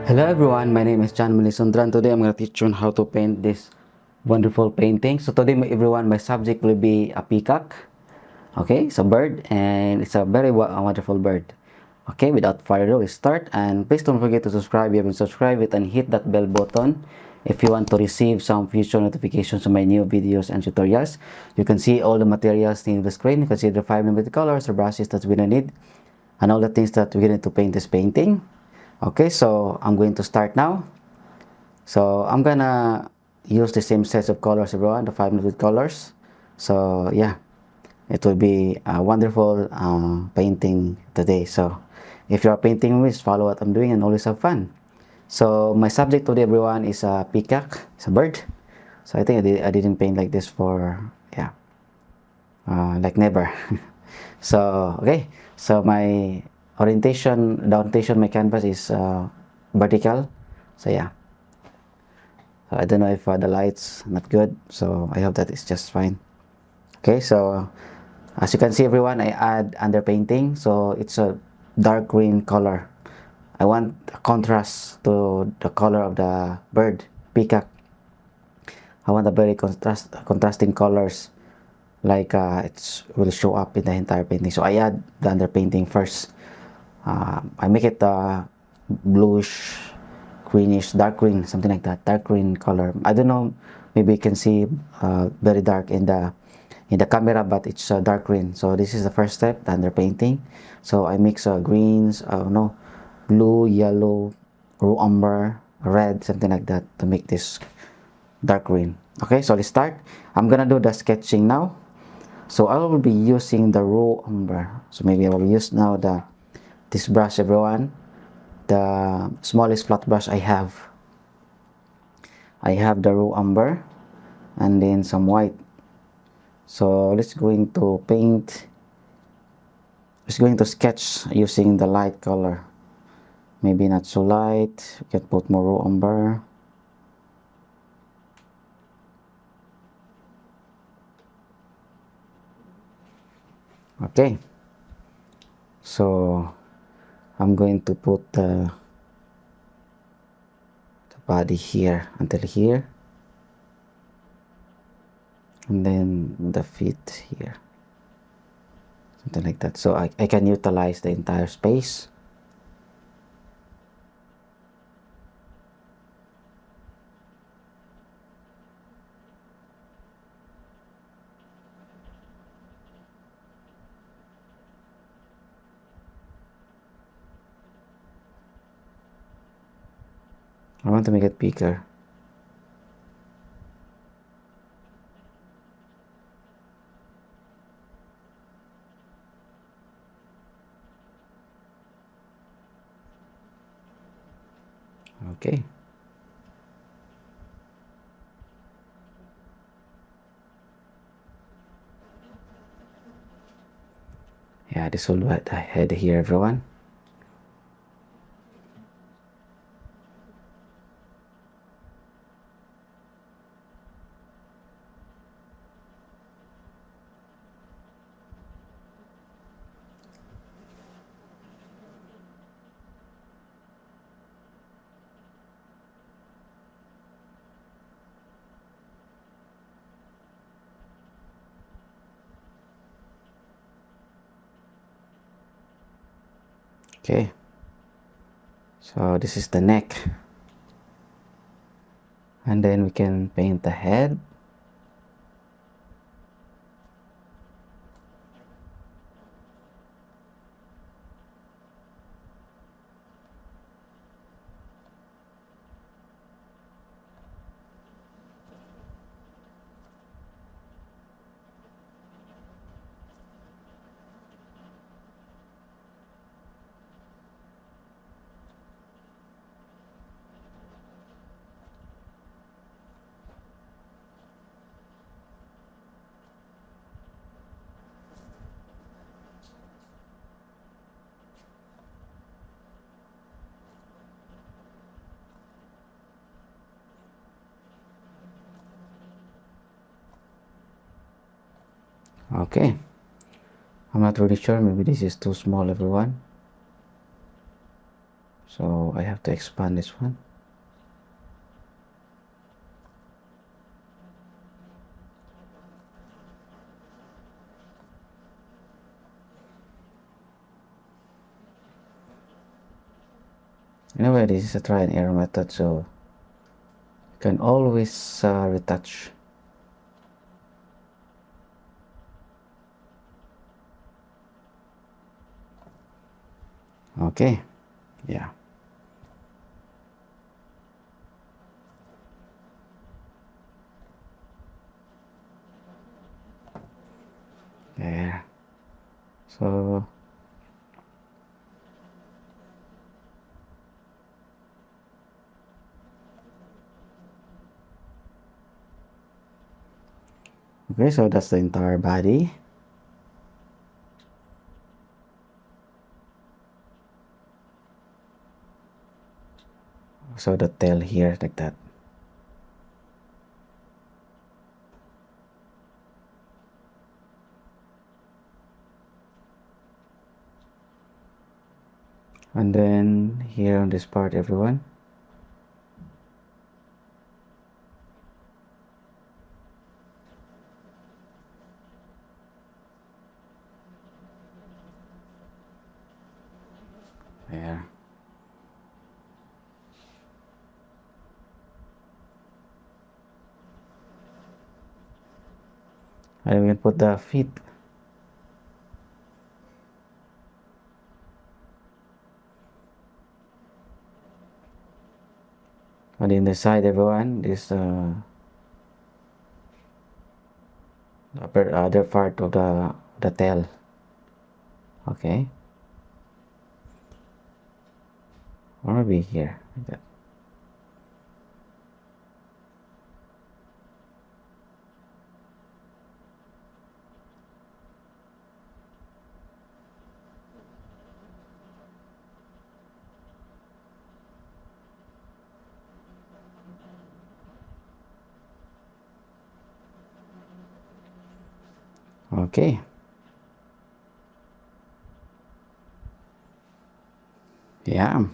Hello everyone, my name is JMLisondra and today I'm going to teach you on how to paint this wonderful painting. So today everyone, my subject will be a peacock. Okay, it's a bird and it's a very wonderful bird. Okay, without further ado, let's start. And please don't forget to subscribe if you haven't subscribed it and hit that bell button if you want to receive some future notifications of my new videos and tutorials. You can see all the materials in the screen. You can see the 5 limited colors, the brushes that we're going to need, and all the things that we're going to paint this painting. Okay, so I'm going to start now. So I'm gonna use the same sets of colors, everyone, the 5 limited colors. So yeah, it will be a wonderful painting today. So if you are painting with, follow what I'm doing and always have fun. So my subject today, everyone, is a peacock. It's a bird. So I think I didn't paint like this for, yeah, like never. So okay, so my orientation, the orientation of my canvas is vertical. So yeah, so I don't know if the light's not good, so I hope that it's just fine. Okay, so as you can see, everyone, I add underpainting, so it's a dark green color. I want a contrast to the color of the bird, peacock. I want a very contrasting colors, like it will show up in the entire painting. So I add the underpainting first. I make it bluish, greenish, dark green, something like that, dark green color. I don't know, maybe you can see very dark in the camera, but it's dark green. So this is the first step, the underpainting. So I mix greens, no, blue, yellow, raw umber, red, something like that to make this dark green. Okay, so let's start. I'm gonna do the sketching now. So I will be using the raw umber. So maybe I will use now this brush, everyone, the smallest flat brush I have. I have the raw umber and then some white. So let's going to paint. Let's going to sketch using the light color. Maybe not so light. We can put more raw umber. Okay. So I'm going to put the body here until here, and then the feet here, something like that. So I can utilize the entire space. I want to make it bigger. Okay. Yeah, this will be the head here, everyone. Okay, so this is the neck, and then we can paint the head. Okay, I'm not really sure, maybe this is too small, everyone. So I have to expand this one. Anyway, this is a try and error method, so you can always retouch. Okay, yeah. There. So okay, so that's the entire body. So the tail here, like that. And then here on this part, everyone. There. And we can put the feet. And in the side, everyone, this the other part of the tail. Okay. Or maybe here, like that. Okay. Yeah.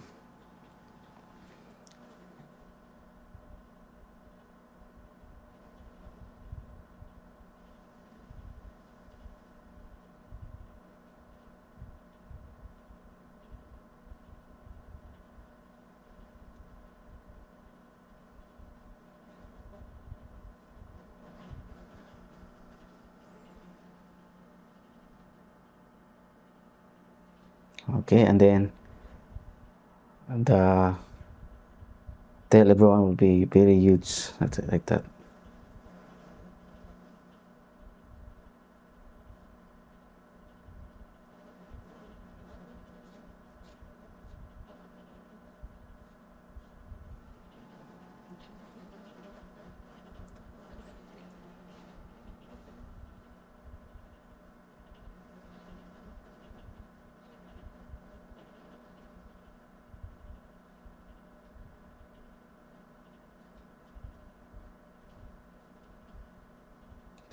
Okay, and then the tail, everyone, will be very huge. That's it, like that.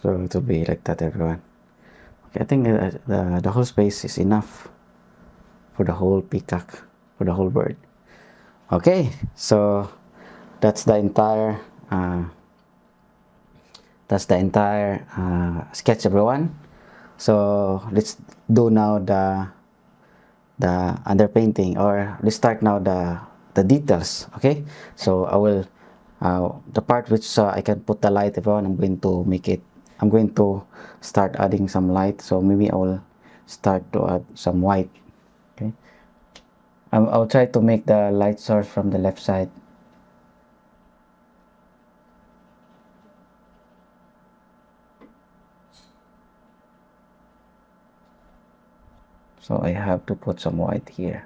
So it will be like that, everyone. Okay, I think the whole space is enough for the whole peacock, for the whole bird. Okay, so that's the entire sketch, everyone. So let's do now the underpainting, or let's start now the details. Okay, so I will the part which I can put the light, everyone, I'm going to start adding some light. So maybe I will start to add some white. Okay, I'll try to make the light source from the left side. So I have to put some white here.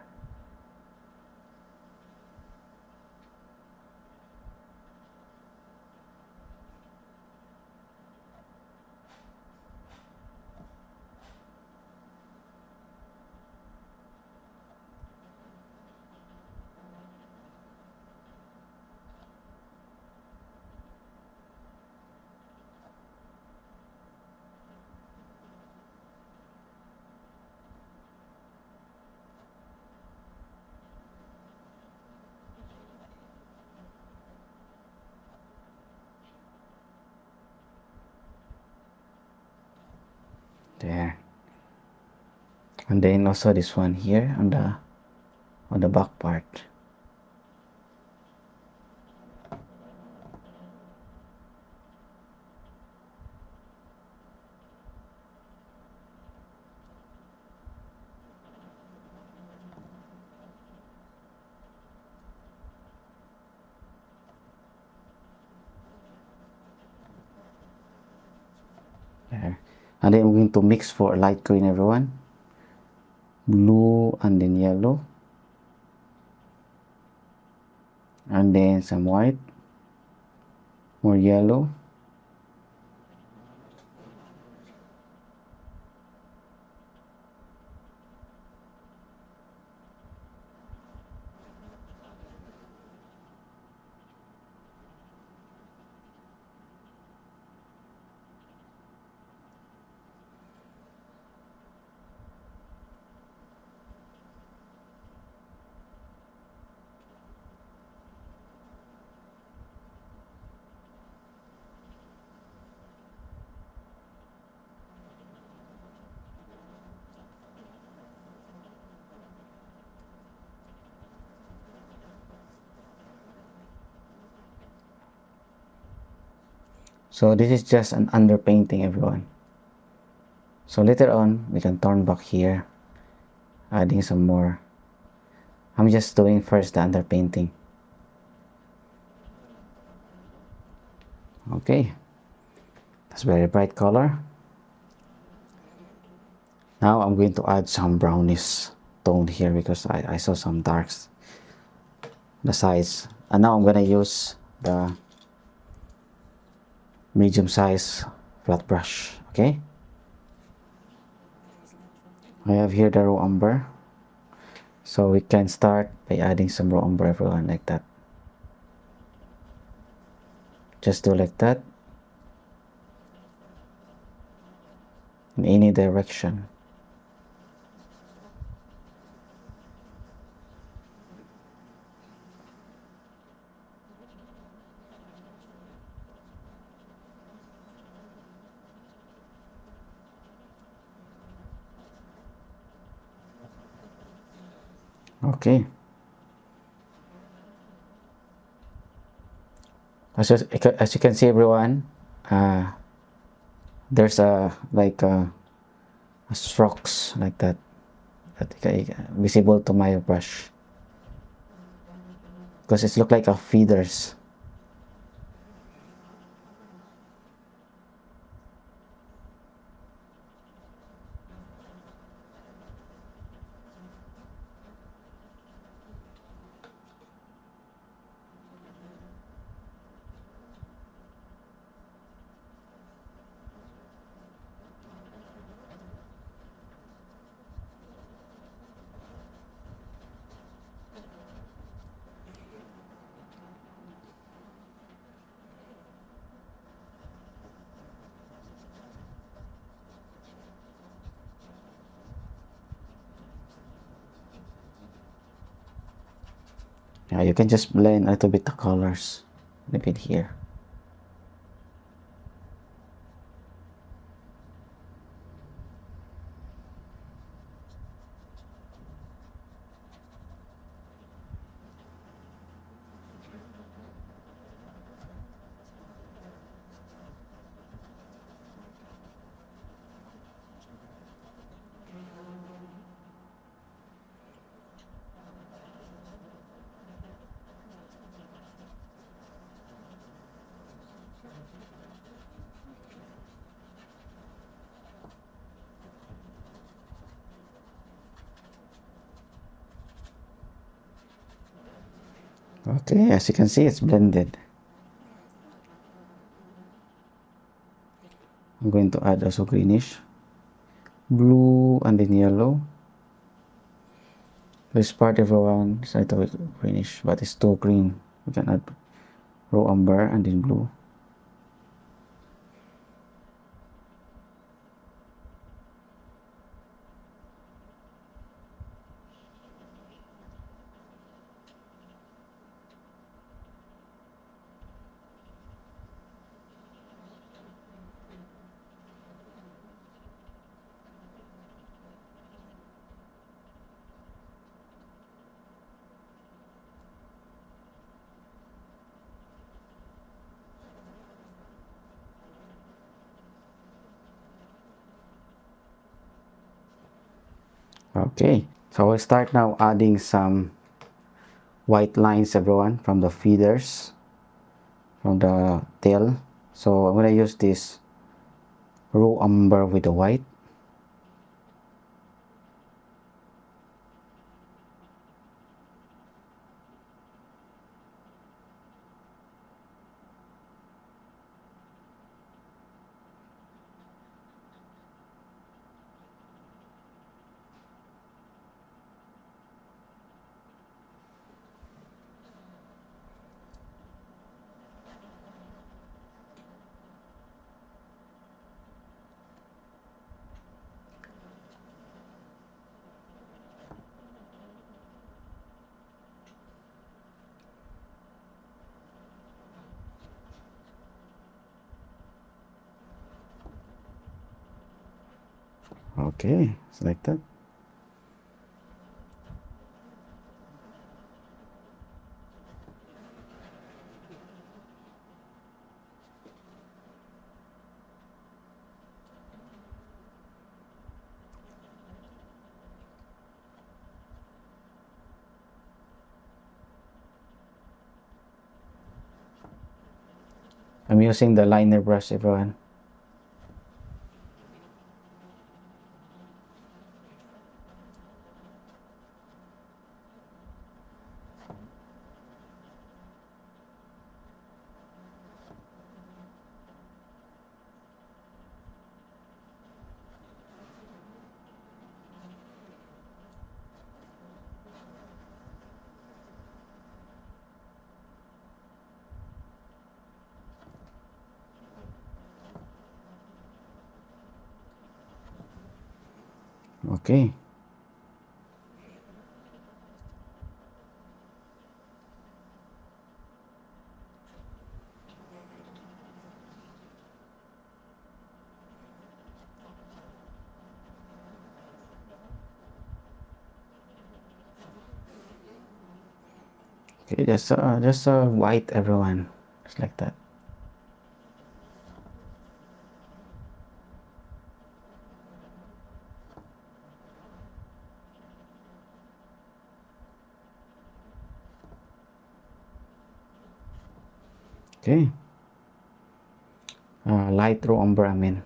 There. And then also this one here on the back part. There. And then I'm going to mix for light green, everyone. Blue and then yellow. And then some white. More yellow. So this is just an underpainting, everyone. So later on, we can turn back here, adding some more. I'm just doing first the underpainting. Okay, that's very bright color. Now I'm going to add some brownish tone here because I saw some darks the sides. And now I'm gonna use the medium size flat brush. Okay, I have here the raw umber, so we can start by adding some raw umber, everyone, like that. Just do like that in any direction. Okay. As you can see, everyone, there's a strokes like that visible to my brush because it look like a feathers. Yeah, you can just blend a little bit the colors a bit here. Okay, as you can see, it's blended. I'm going to add also greenish, blue, and then yellow. This part, everyone, is a little bit greenish, but it's too green. We can add raw umber and then blue. Okay, so we'll start now adding some white lines, everyone, from the feathers, from the tail. So I'm gonna use this raw umber with the white. Okay, it's like that. I'm using the liner brush, everyone. Okay. Okay, just white, everyone, just like that. Okay. Light raw umber, I mean.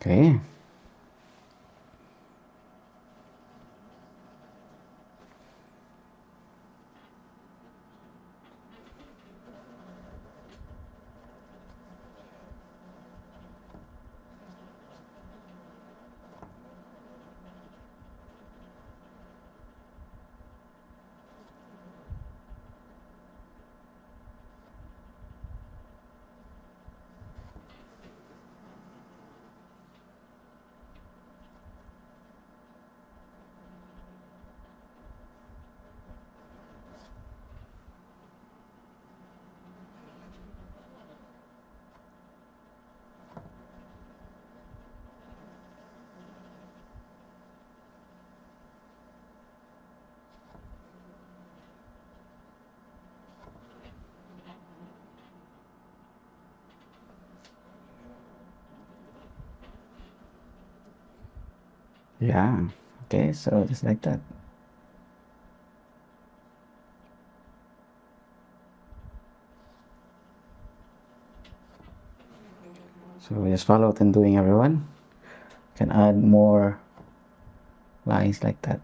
Okay. Yeah. Okay, so just like that. So just follow what I'm doing, everyone. You can add more lines like that.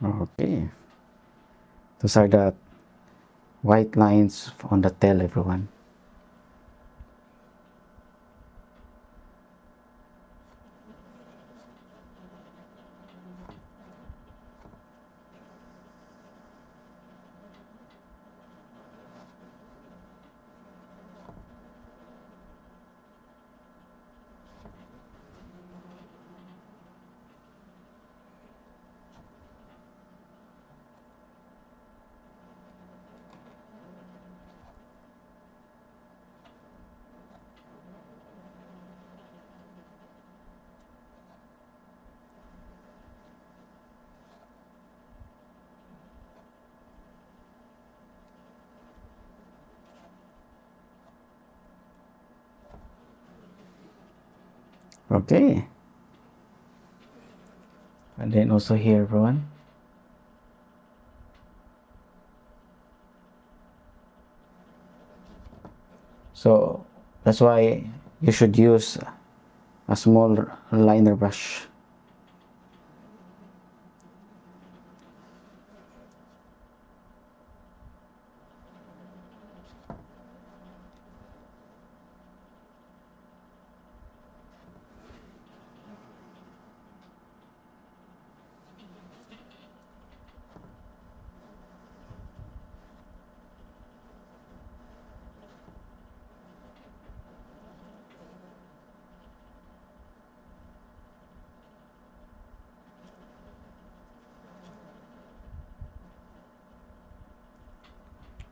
Okay. Those are the white lines on the tail, everyone. Okay. And then also here, everyone. So that's why you should use a small liner brush.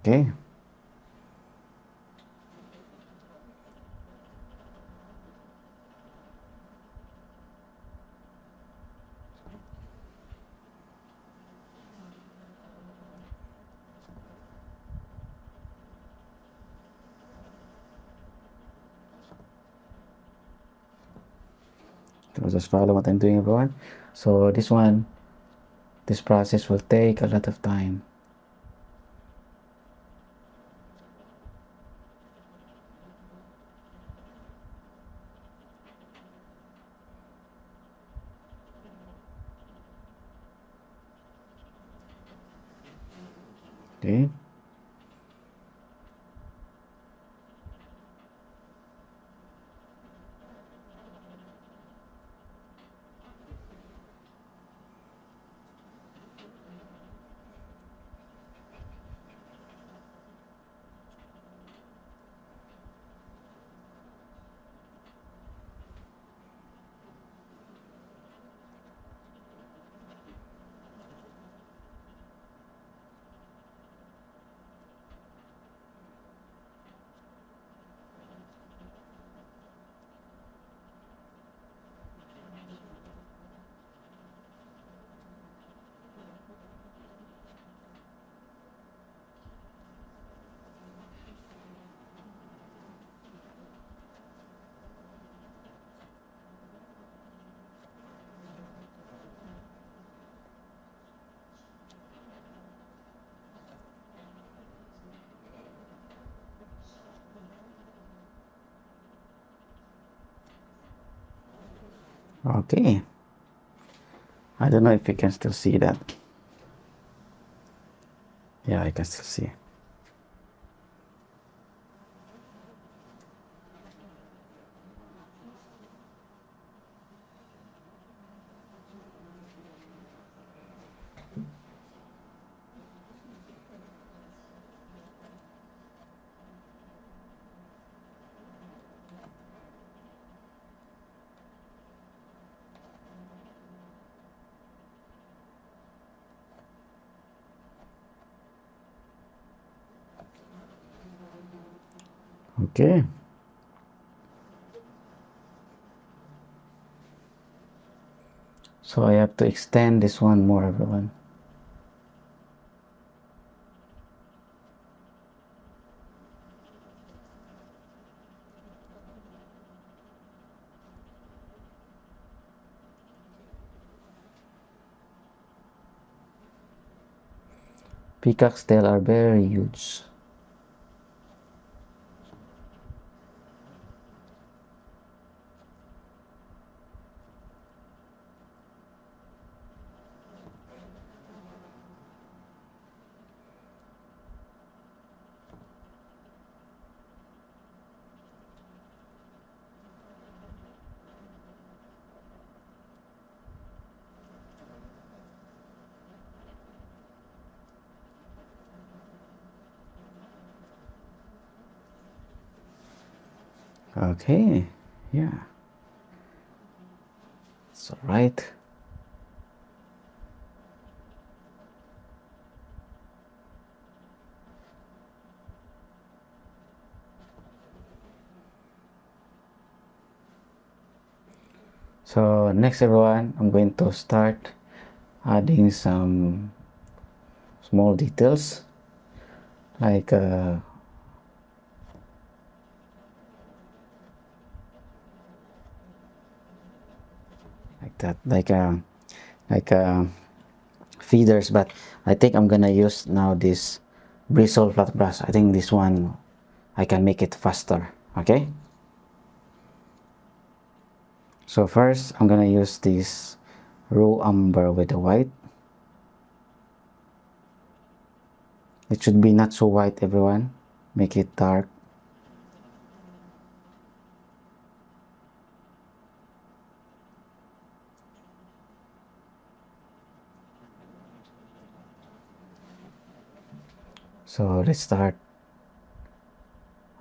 Okay. So just follow what I'm doing, everyone. So this process will take a lot of time. Okay. Okay. I don't know if you can still see that. Yeah, I can still see. Okay. So I have to extend this one more, everyone. Peacock's tail are very huge. Okay, yeah, it's all right. So next, everyone, I'm going to start adding some small details like that, like feeders. But I think I'm gonna use now this bristle flat brush. I think this one I can make it faster. Okay, so first I'm gonna use this raw umber with the white. It should be not so white, everyone. Make it dark. So let's start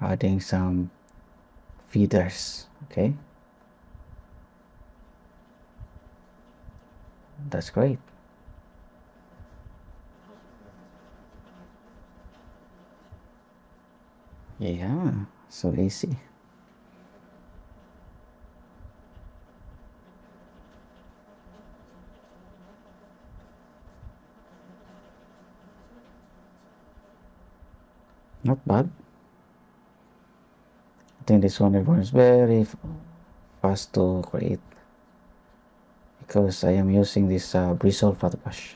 adding some feathers. Okay, that's great. Yeah, so easy. Not bad. I think this one is very fast to create because I am using this bristle flat brush.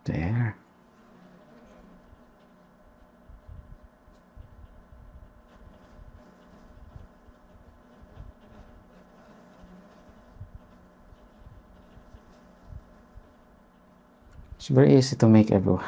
There. It's very easy to make, everyone.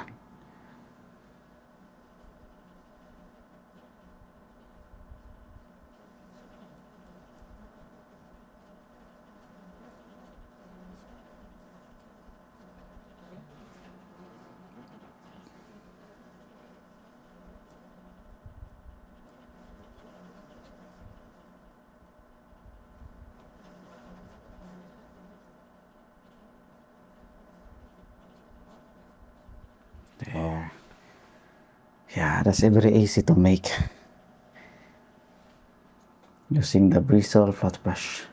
There. Yeah, that's very easy to make using the bristle flat brush.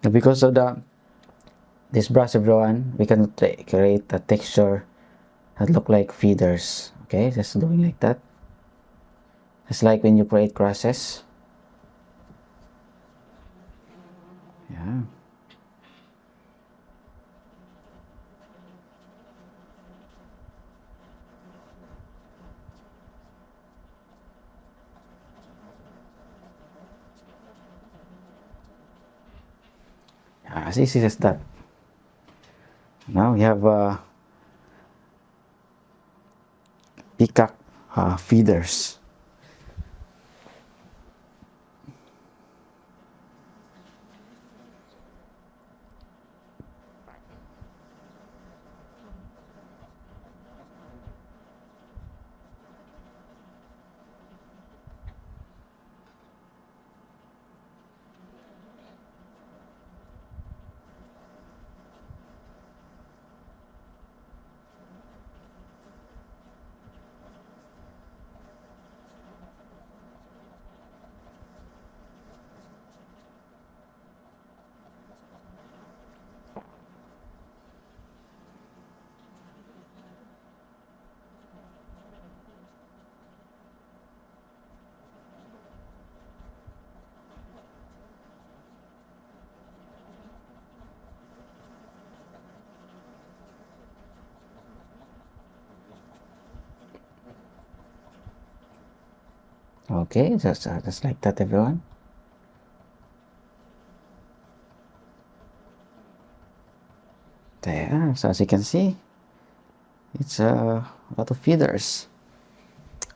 Because of this brush, everyone, we can create a texture that look like feathers. Okay, just doing like that. It's like when you create grasses. Yeah. As easy as that. Now we have peacock feathers. Okay, just like that, everyone. There, so as you can see, it's a lot of feathers.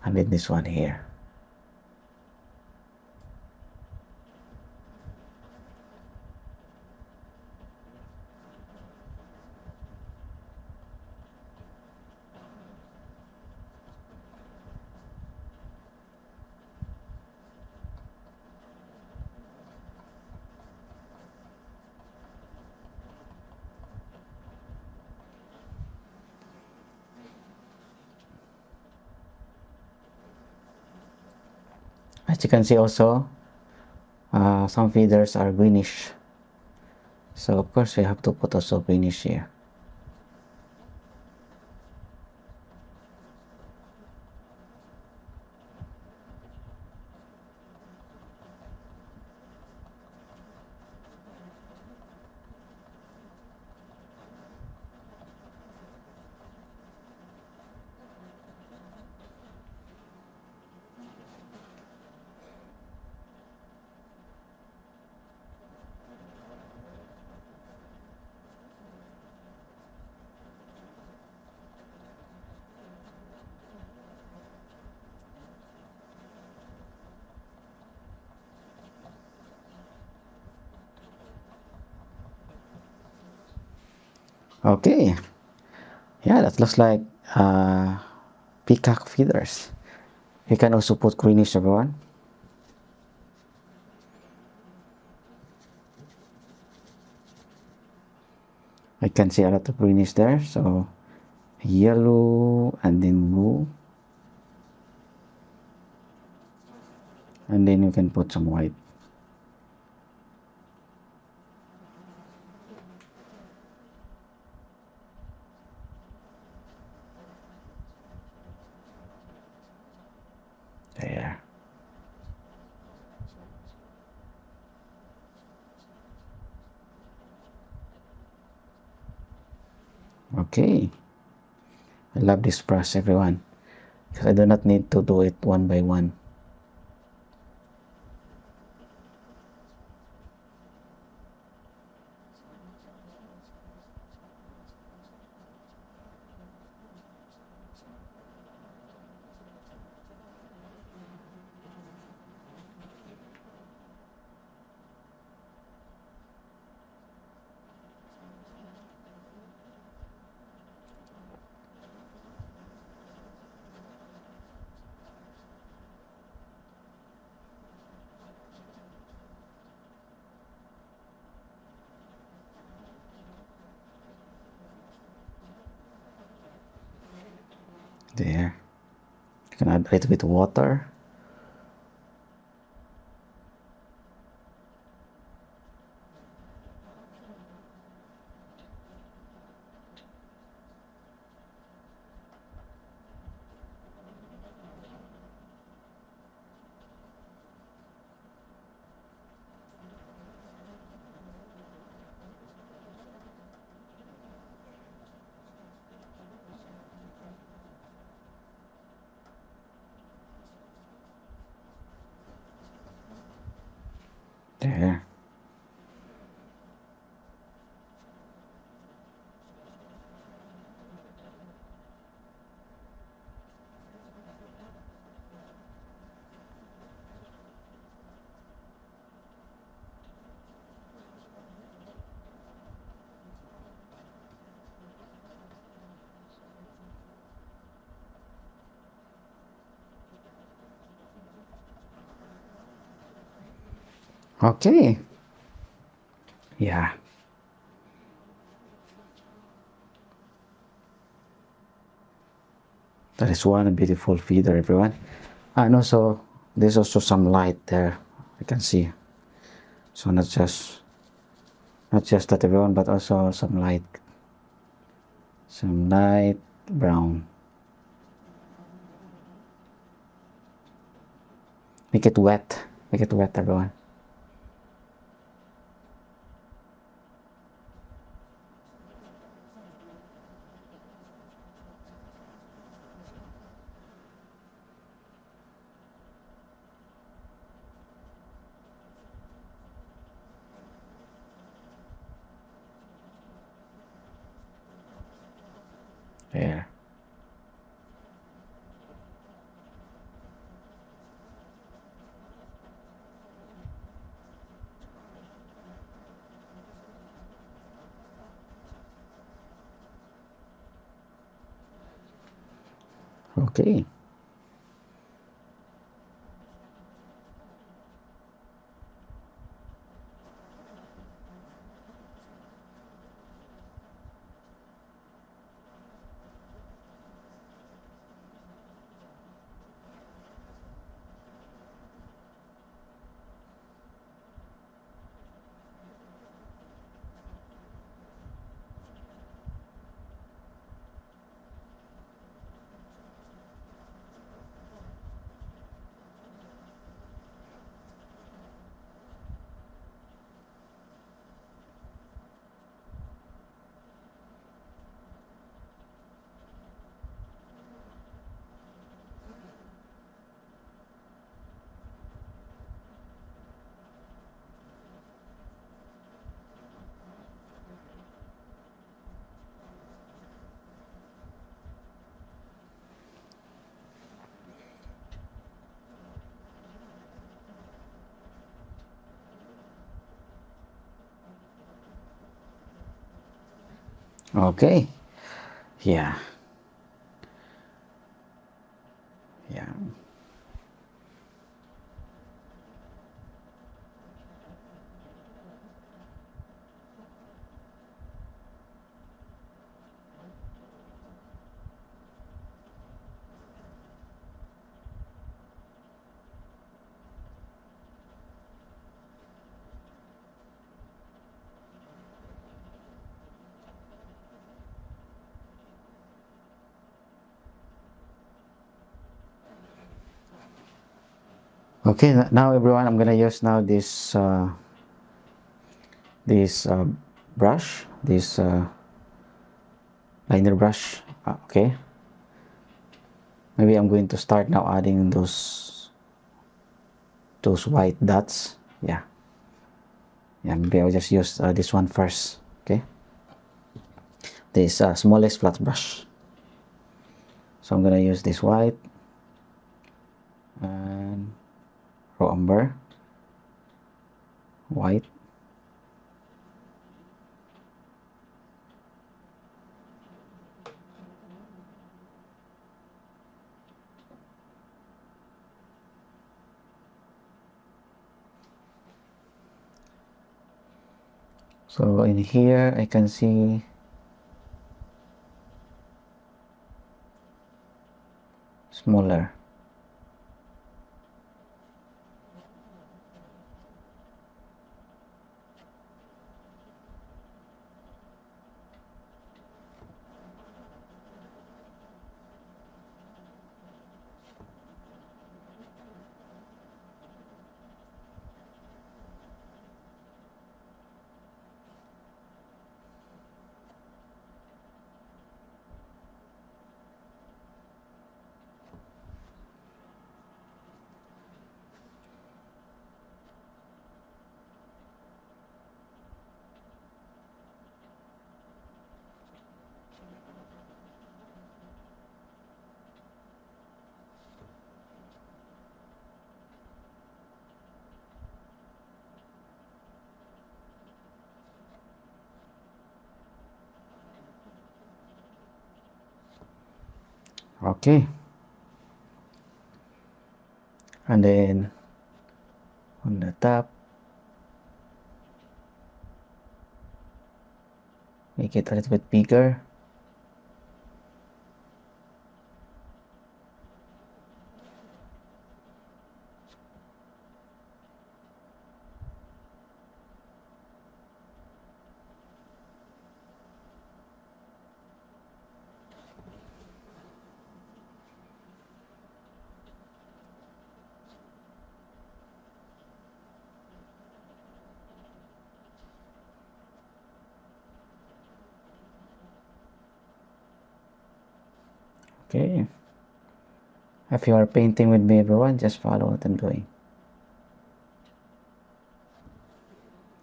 And then this one here. As you can see also, some feathers are greenish. So of course we have to put also greenish here. Okay, yeah, that looks like peacock feathers. You can also put greenish, everyone. I can see a lot of greenish there, so yellow and then blue, and then you can put some white. There. Okay, I love this brush, everyone, because I do not need to do it one by one. There. You can add a little bit of water. There. Okay. Yeah. That is one beautiful feather, everyone. And also, there's also some light there. You can see. So not just that, everyone, but also some light brown. Make it wet. Make it wet, everyone. There. Okay. Okay. Yeah. Yeah. Okay, now everyone, I'm gonna use now this brush, this liner brush. Okay, maybe I'm going to start now adding those white dots. Yeah, yeah. Maybe I'll just use this one first. Okay, this smallest flat brush. So I'm gonna use this white and raw umber, white. So in here I can see smaller. Okay, and then on the top, make it a little bit bigger. Okay, if you are painting with me, everyone, just follow what I'm doing.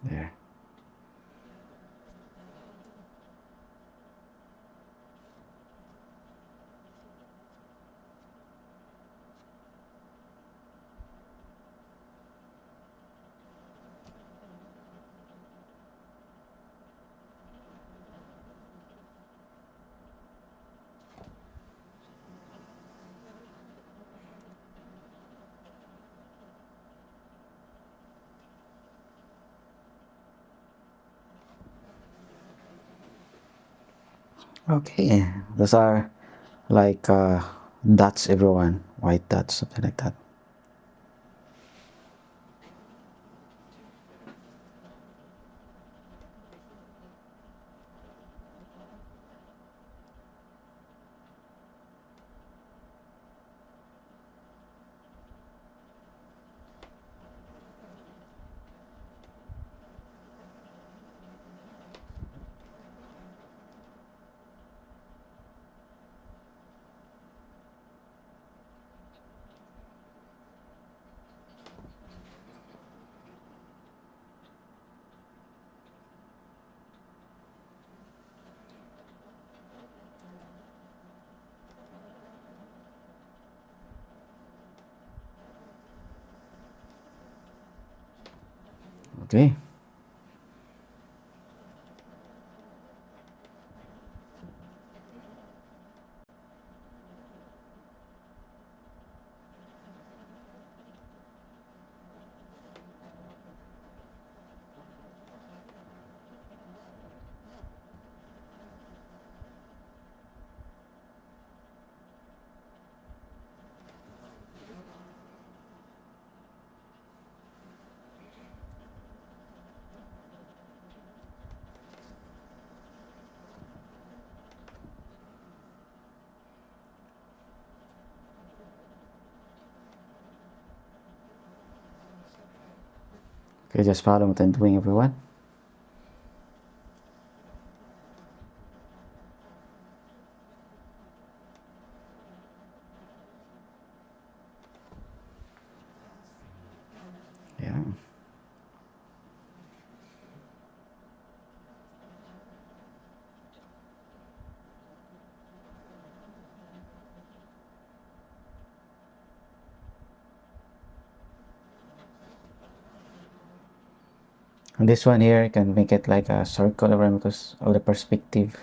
There. Okay, those are like dots, everyone, white dots, something like that. Okay. Okay, just follow what I'm doing, everyone. Yeah. And this one here, you can make it like a circle around because of the perspective.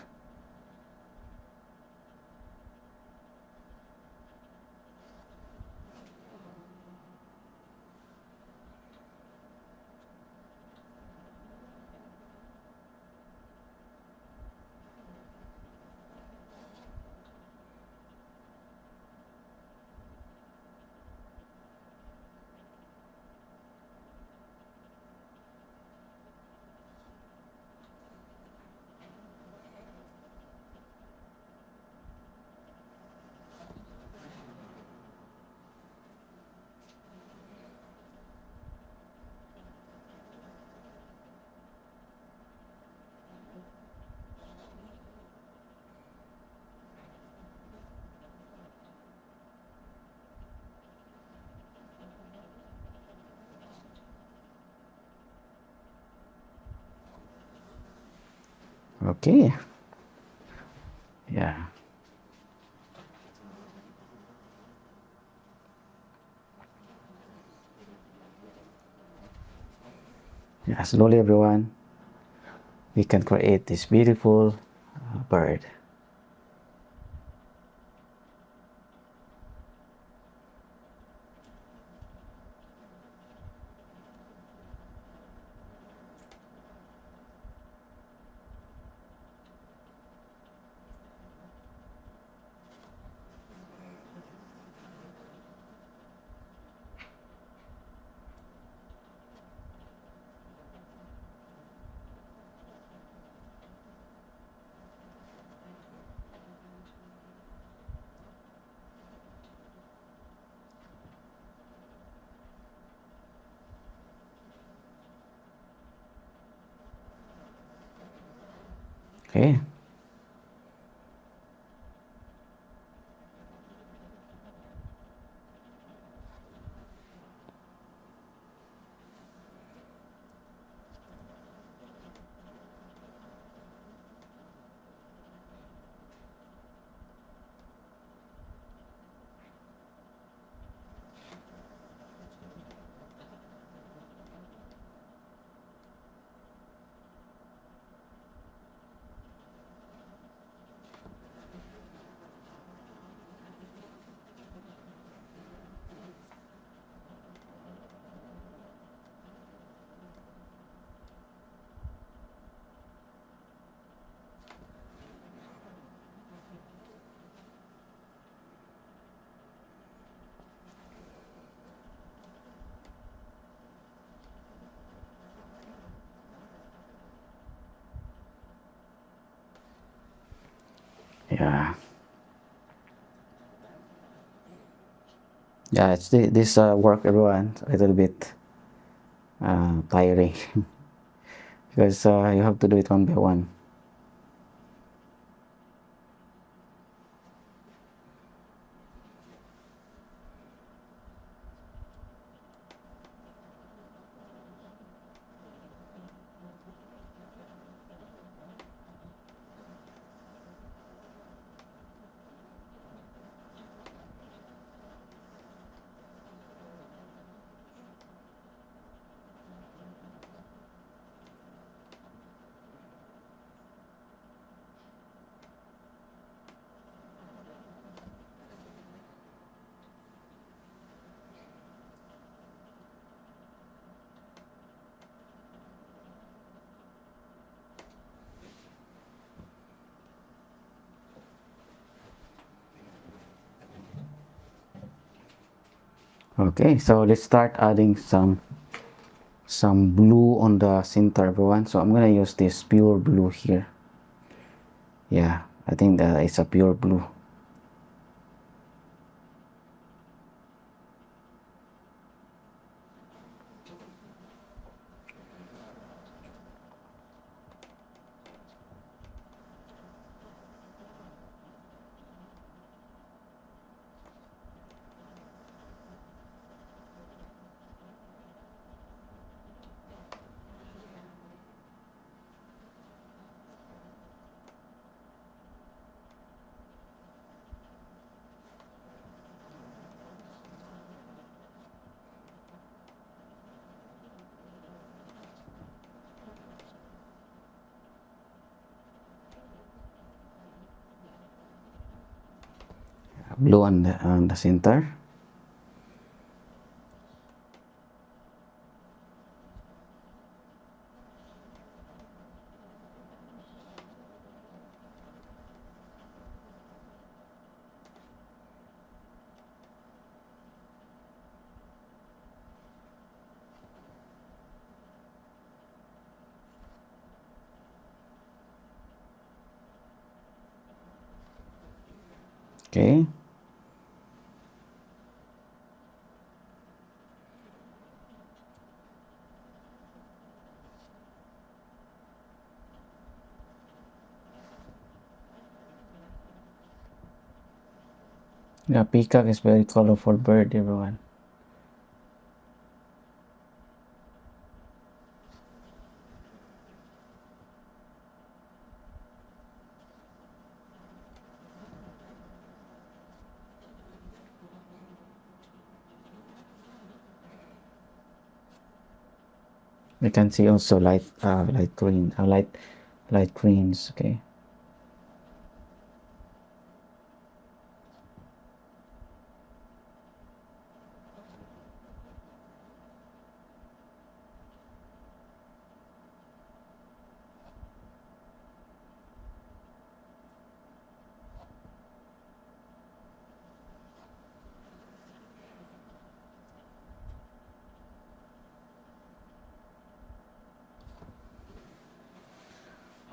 Okay. Yeah. Yeah, slowly, everyone, we can create this beautiful bird. Okay. Yeah. Yeah, it's this work, everyone, a little bit tiring because you have to do it one by one. Okay, so let's start adding some blue on the center, everyone. So I'm gonna use this pure blue here. Yeah, I think that it's a pure blue. Blue on the center. Okay. Yeah, peacock is very colorful bird, everyone. You can see also light green, light greens. Okay.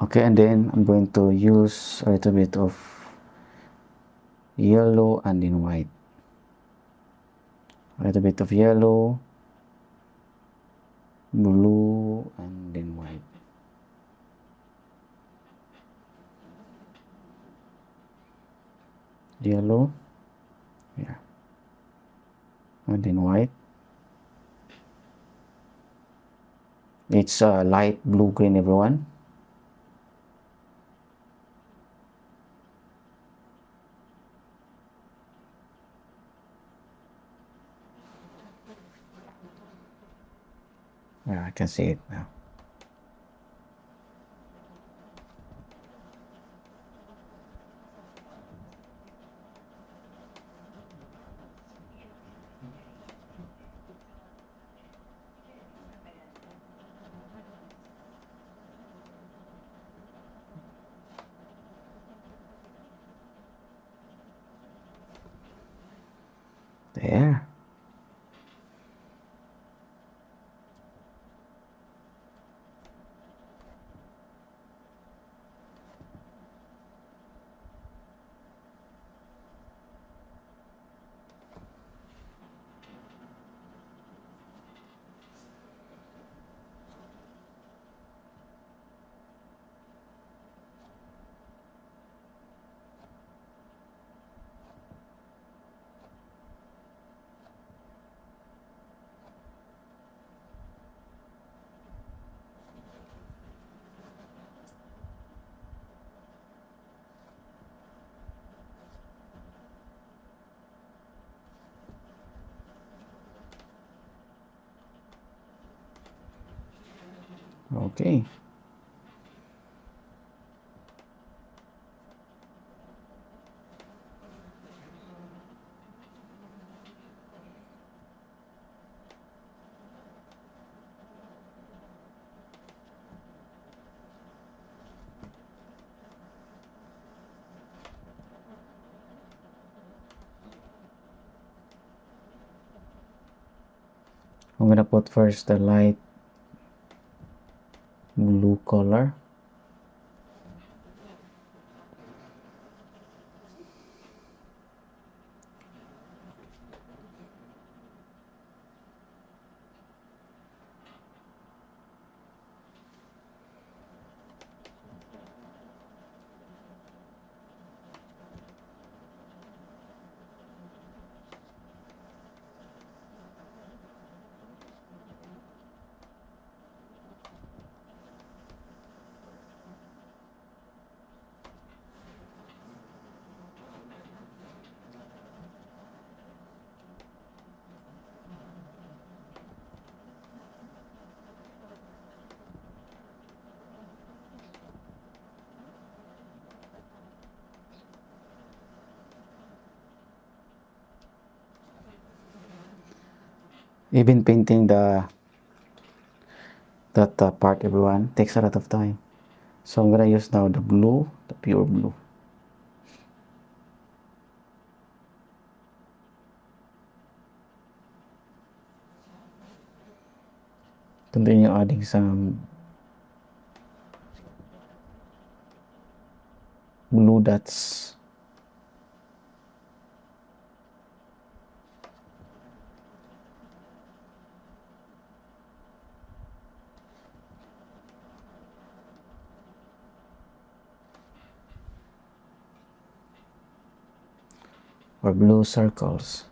Okay, and then I'm going to use a little bit of yellow and then white. A little bit of yellow, blue, and then white. Yellow, yeah, and then white. It's light blue green, everyone. Yeah, I can see it now. There. Okay. I'm gonna put first the light blue color. Even painting that part, everyone, takes a lot of time. So I'm gonna use now the blue, the pure blue. Continue adding some blue dots. Or blue circles.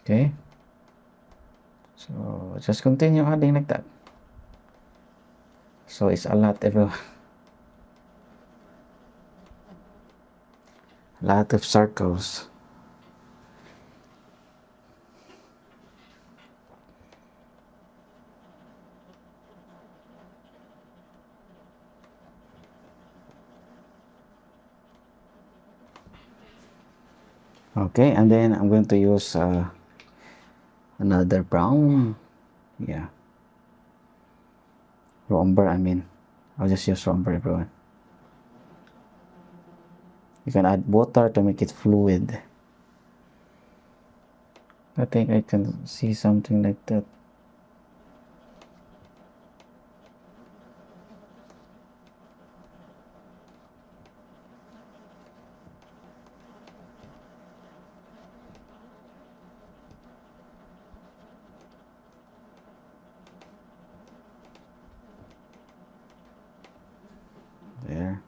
Okay, so just continue adding like that. So it's a lot, everyone. A lot of circles. Okay, and then I'm going to use another brown. Yeah, raw umber, I mean. I'll just use raw umber, everyone. You can add water to make it fluid. I think I can see something like that. There.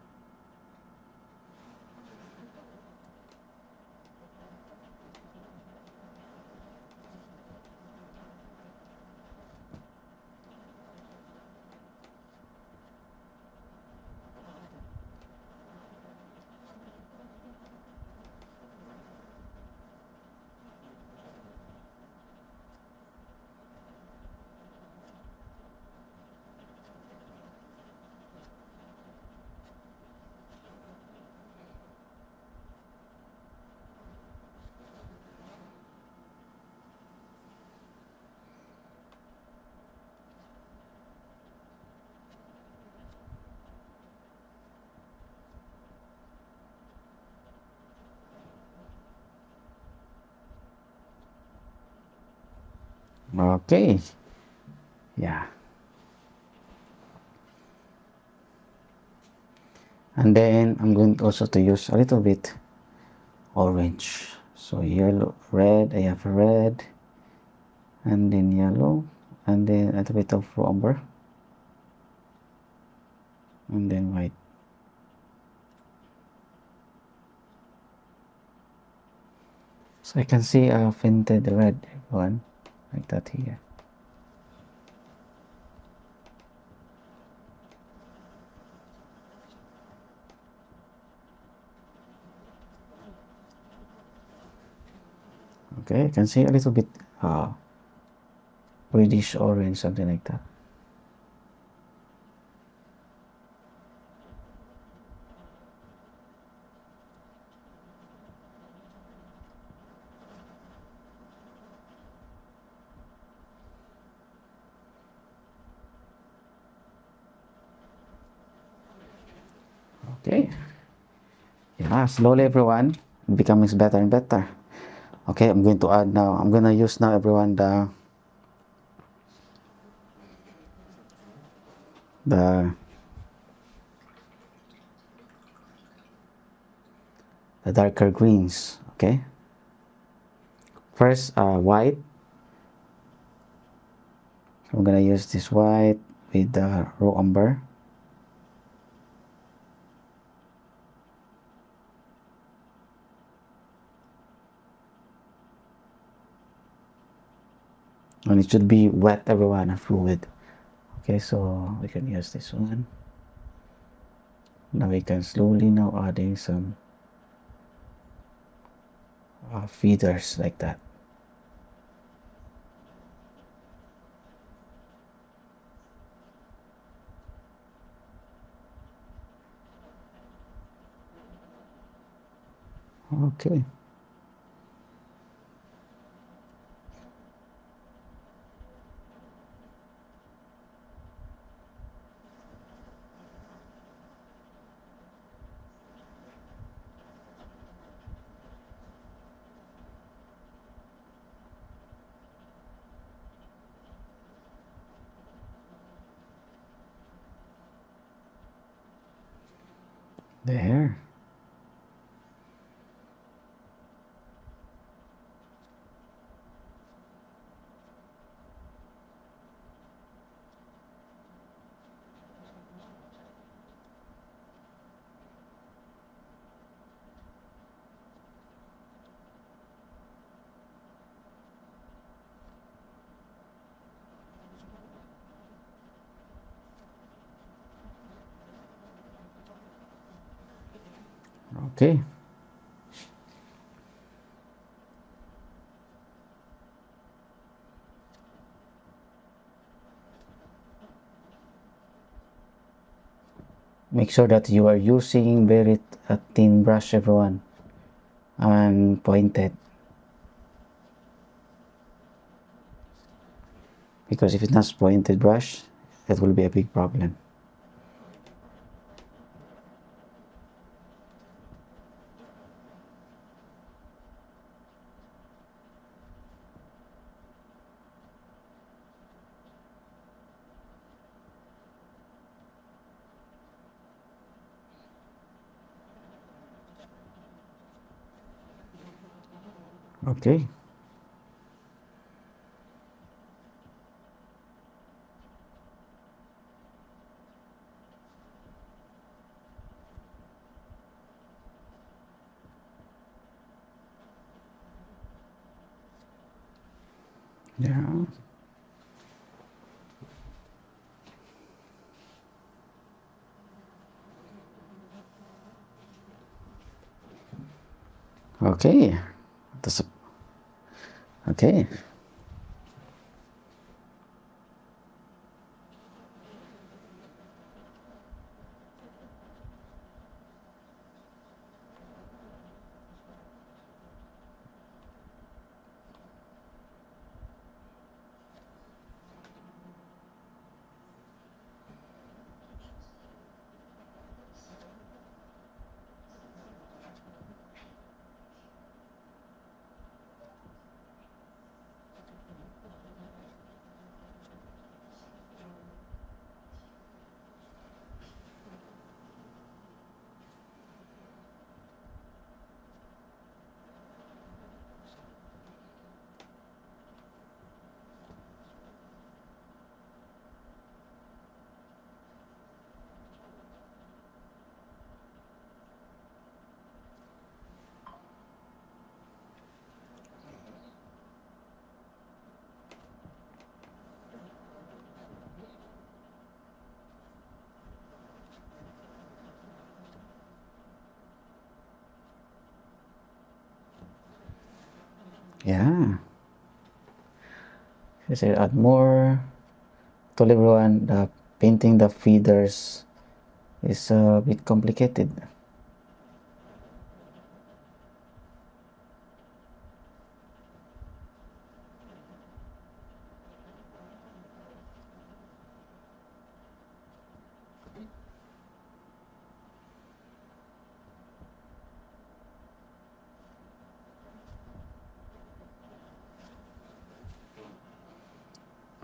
Okay, yeah. And then I'm going also to use a little bit orange. So yellow, red, I have red, and then yellow, and then a little bit of umber, and then white. So I can see a tinted red one, like that here. Okay, I can see a little bit reddish orange, something like that. Okay, yeah, slowly everyone, it becomes better and better. Okay, I'm going to add now, I'm gonna use now everyone the the darker greens. Okay, first white. So I'm gonna use this white with the raw umber. And it should be wet everyone and fluid. Okay, so we can use this one. Now we can slowly now adding some feathers like that. Okay. There. Okay. Make sure that you are using very thin brush everyone and pointed, because if it's not pointed brush, that will be a big problem. Okay. Yeah. Okay. That's okay. Yeah. Just add more. Told everyone, the painting the feathers is a bit complicated.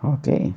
Okay.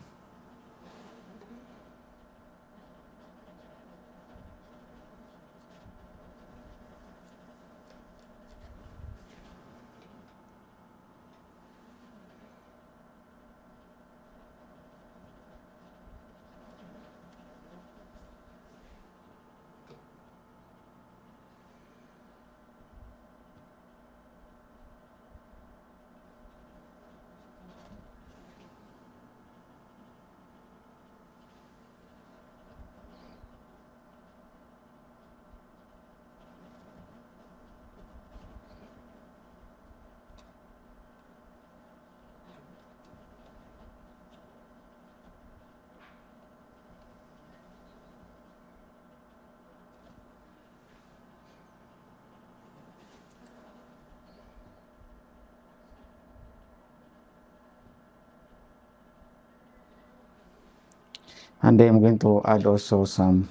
And then I'm going to add also some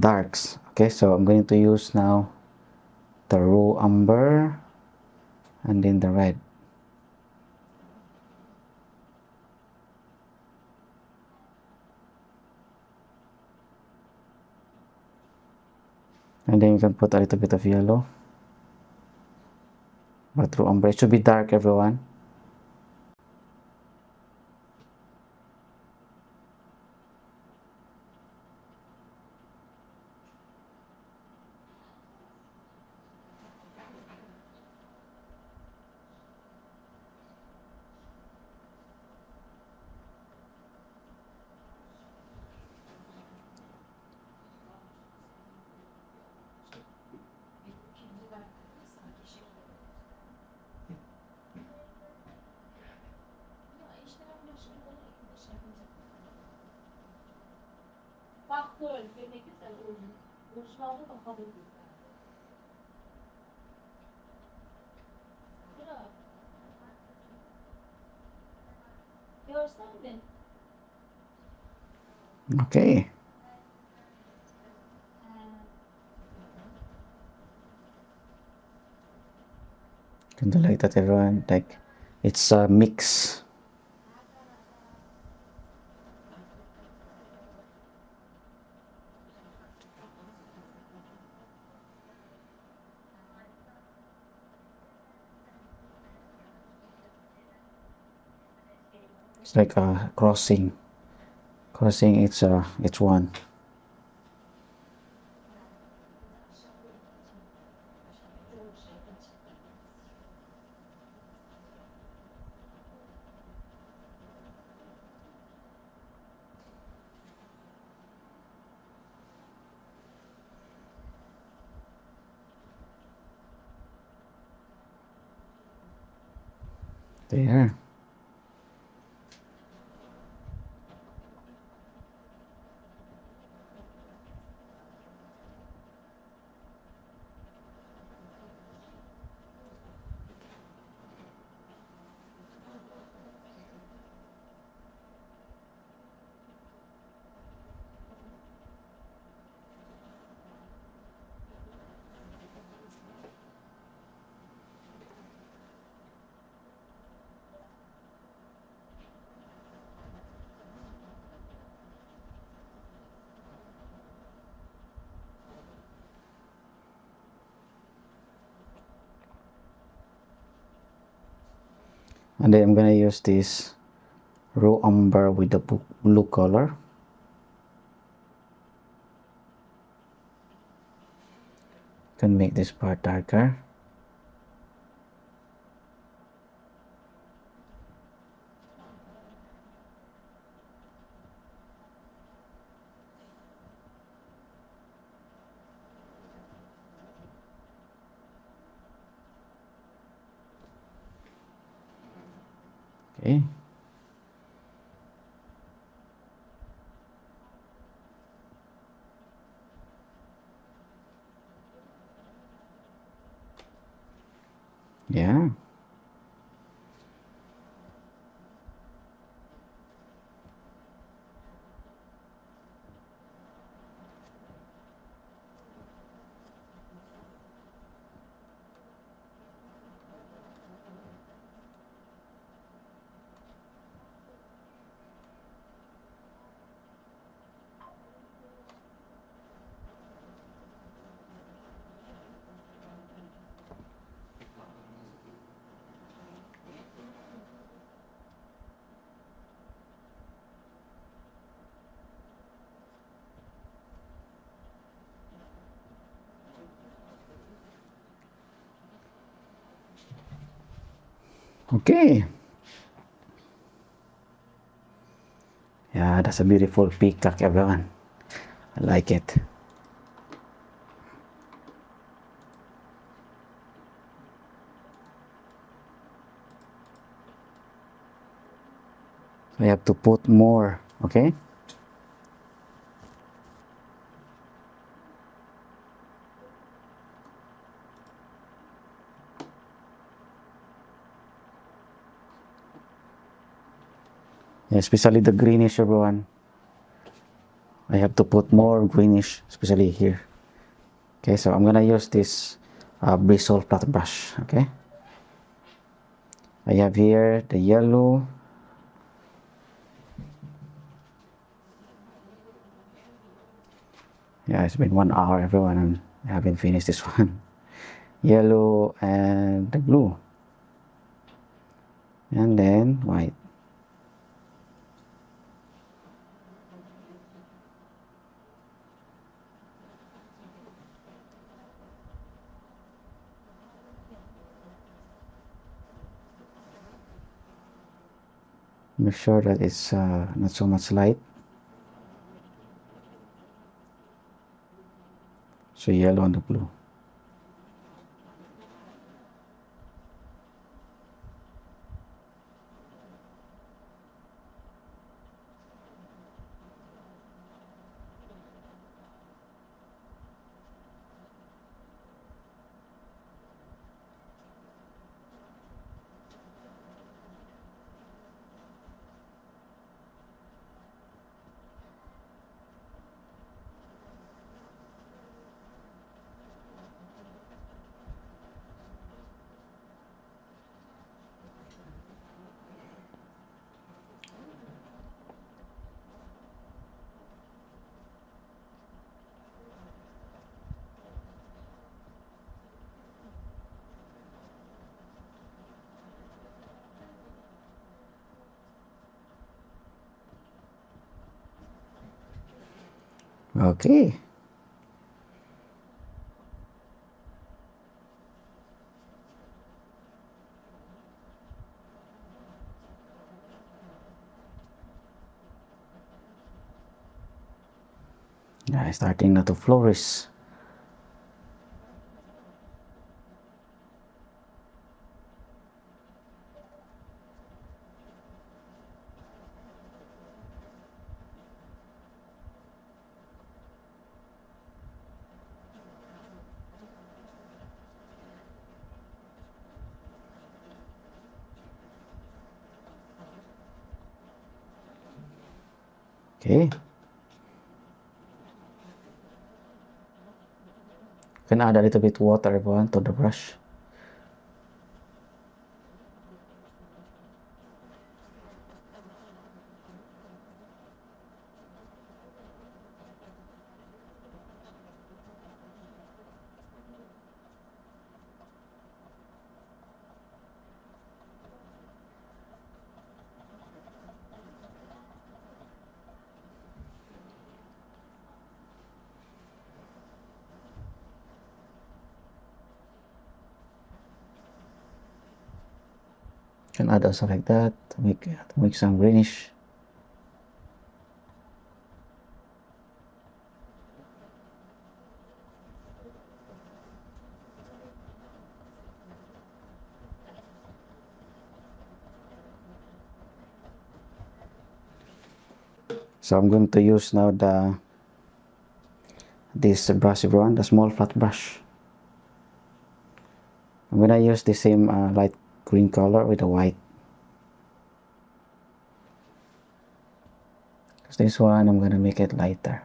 darks. Okay, so I'm going to use now the raw umber and then the red. And then we can put a little bit of yellow. But raw umber, it should be dark, everyone. Okay. Kind of like that, everyone. Like, it's a mix. It's like a crossing. Crossing, it's one. There. And then I'm gonna use this raw umber with the blue color. Can make this part darker. Okay. Yeah. Okay. Yeah, that's a beautiful peacock, everyone. I like it. So you have to put more, okay? Especially the greenish, everyone. I have to put more greenish, especially here. Okay, so I'm gonna use this bristle flat brush. Okay, I have here the yellow. Yeah, it's been 1 hour, everyone, and I haven't finished this one. Yellow and the blue, and then white. Make sure that it's not so much light. So yellow and the blue. Okay. Yeah, it's starting now to flourish. Okay. Can add a little bit water, everyone, to the brush. Can add also like that to make some greenish. So I'm going to use now this brush, everyone, the small flat brush. I'm gonna use the same light green color with the white. Because this one I'm gonna make it lighter.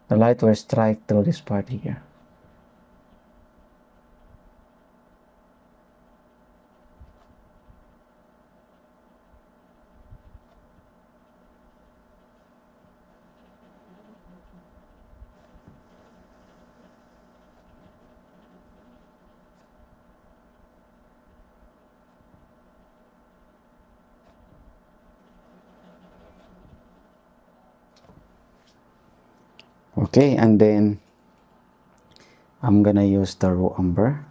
The light will strike through this part here. Okay, and then I'm gonna use the raw umber.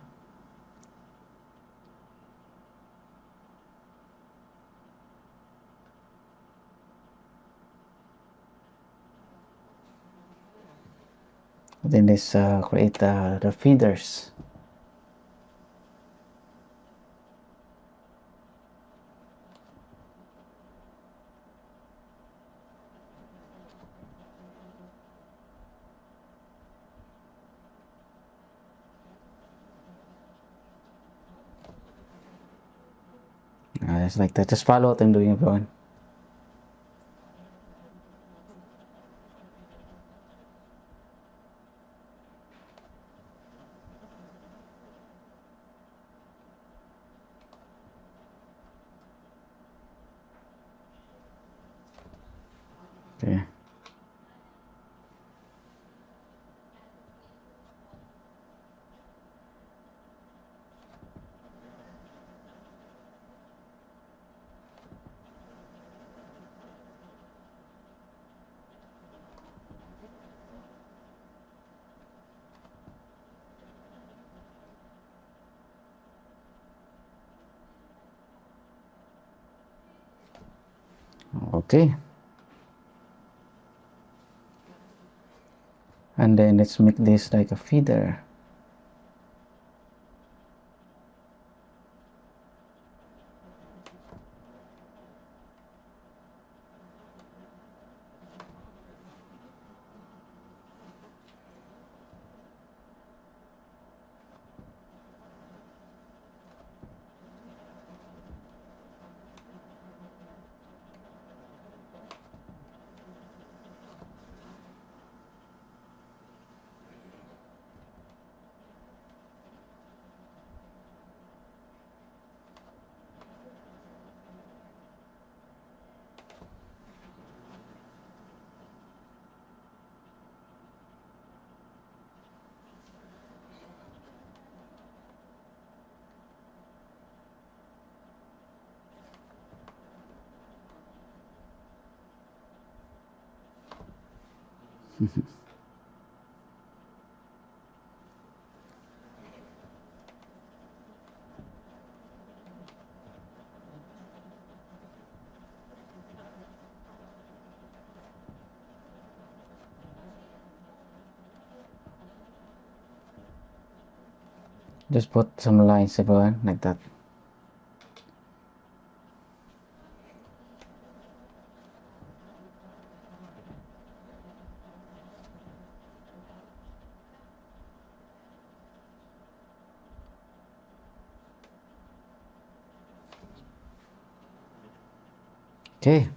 Then let's create the feathers. Just like that. Just follow what I'm doing, everyone. Okay. Okay. And then let's make this like a feather. Just put some lines, everyone, like that. Okay.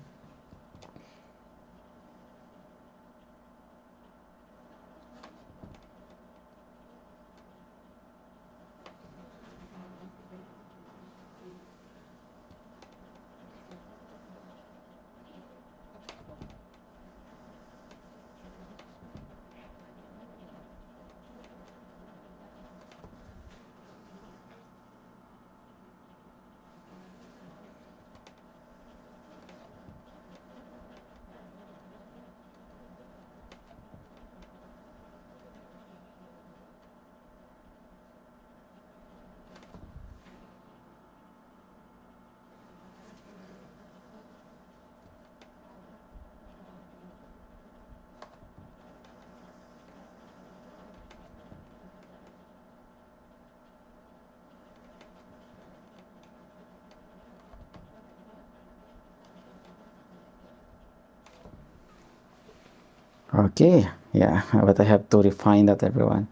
Okay, yeah, but I have to refine that, everyone.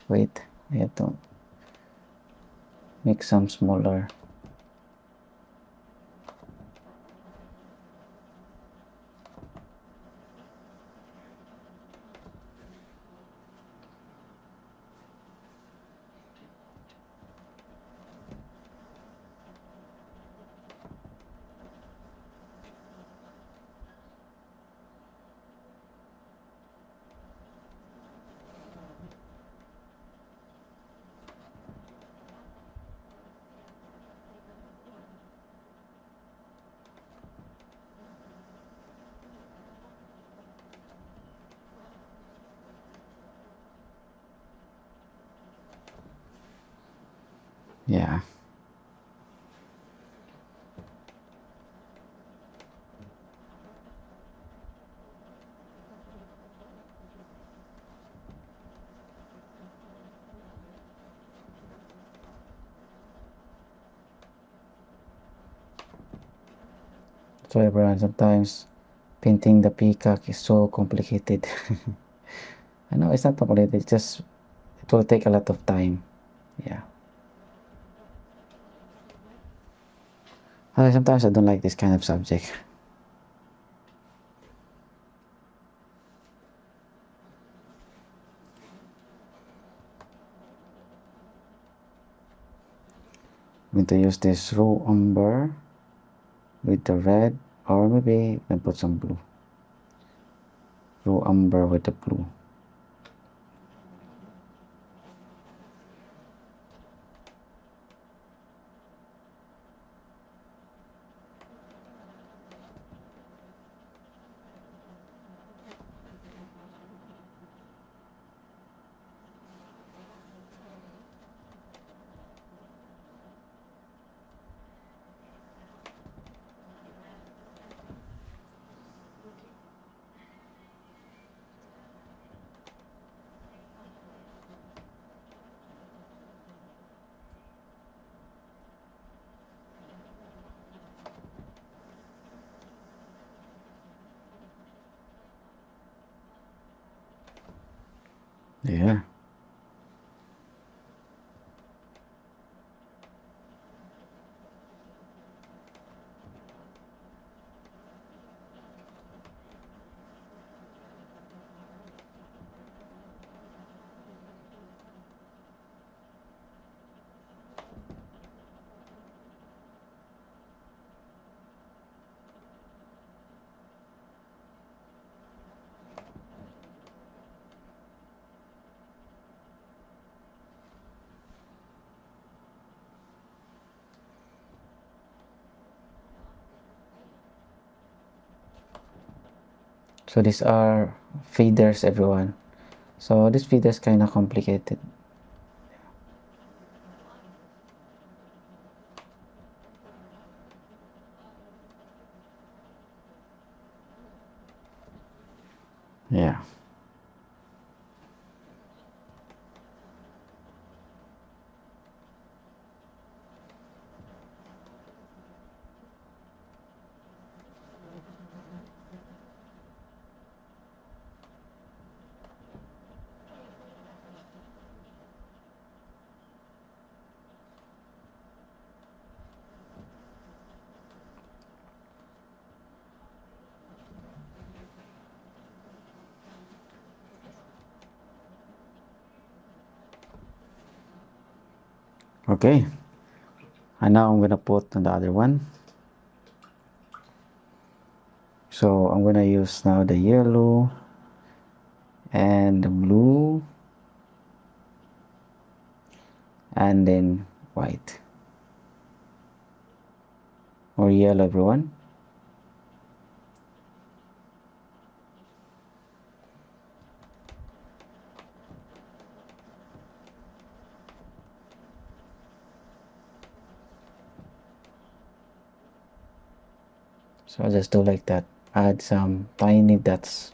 Wait, I have to make some smaller. Yeah. So everyone, sometimes painting the peacock is so complicated. I know it's not complicated, it's just it will take a lot of time. Yeah. Sometimes I don't like this kind of subject. I'm going to use this raw umber with the red, or maybe I can put some blue. Raw umber with the blue. Yeah. So these are feeders, everyone. So this feeder is kind of complicated. Yeah. Okay. And now I'm gonna put on the other one. So I'm gonna use now the yellow and the blue and then white or yellow, everyone. So I'll just do like that. Add some tiny dots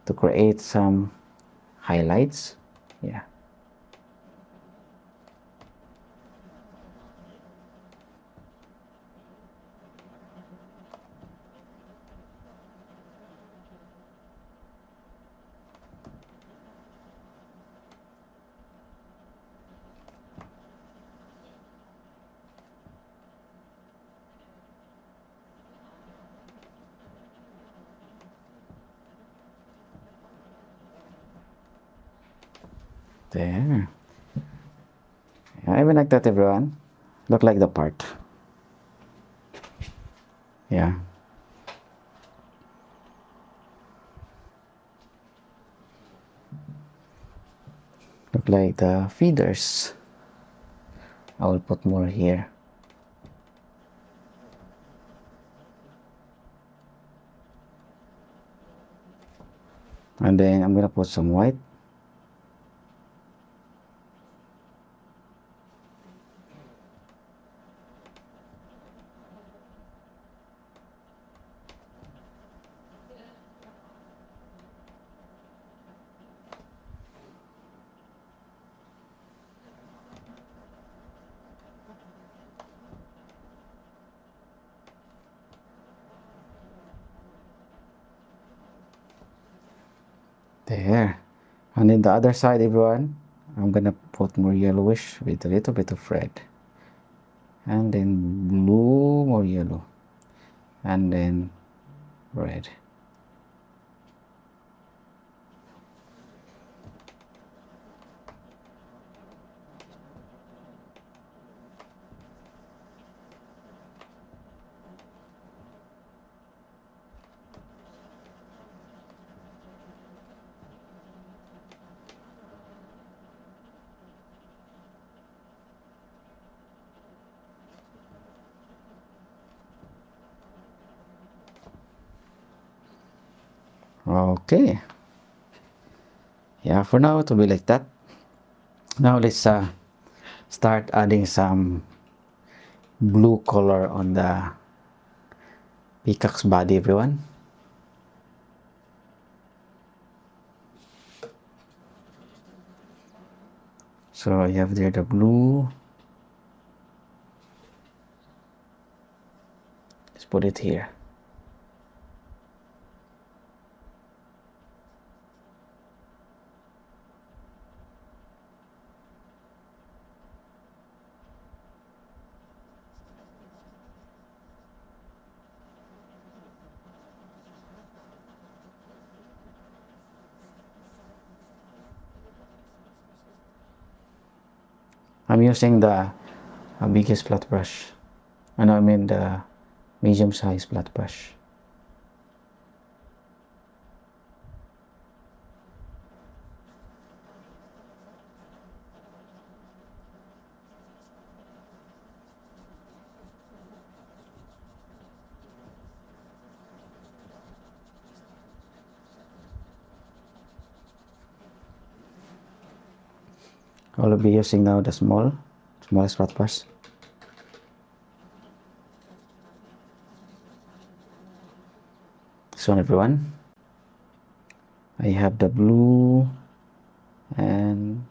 to create some highlights. Yeah. There. Yeah, even like that, everyone. Look like the part. Yeah. Look like the feeders. I will put more here. And then I'm gonna put some white. There. And then the other side, everyone, I'm gonna put more yellowish with a little bit of red. And then blue, more yellow. And then red. Okay. Yeah, for now it will be like that. Now let's start adding some blue color on the peacock's body, everyone. So you have there the blue. Let's put it here. I'm using the biggest flat brush. I mean the medium size flat brush. I will be using now the smallest flat brush. This one, everyone. I have the blue and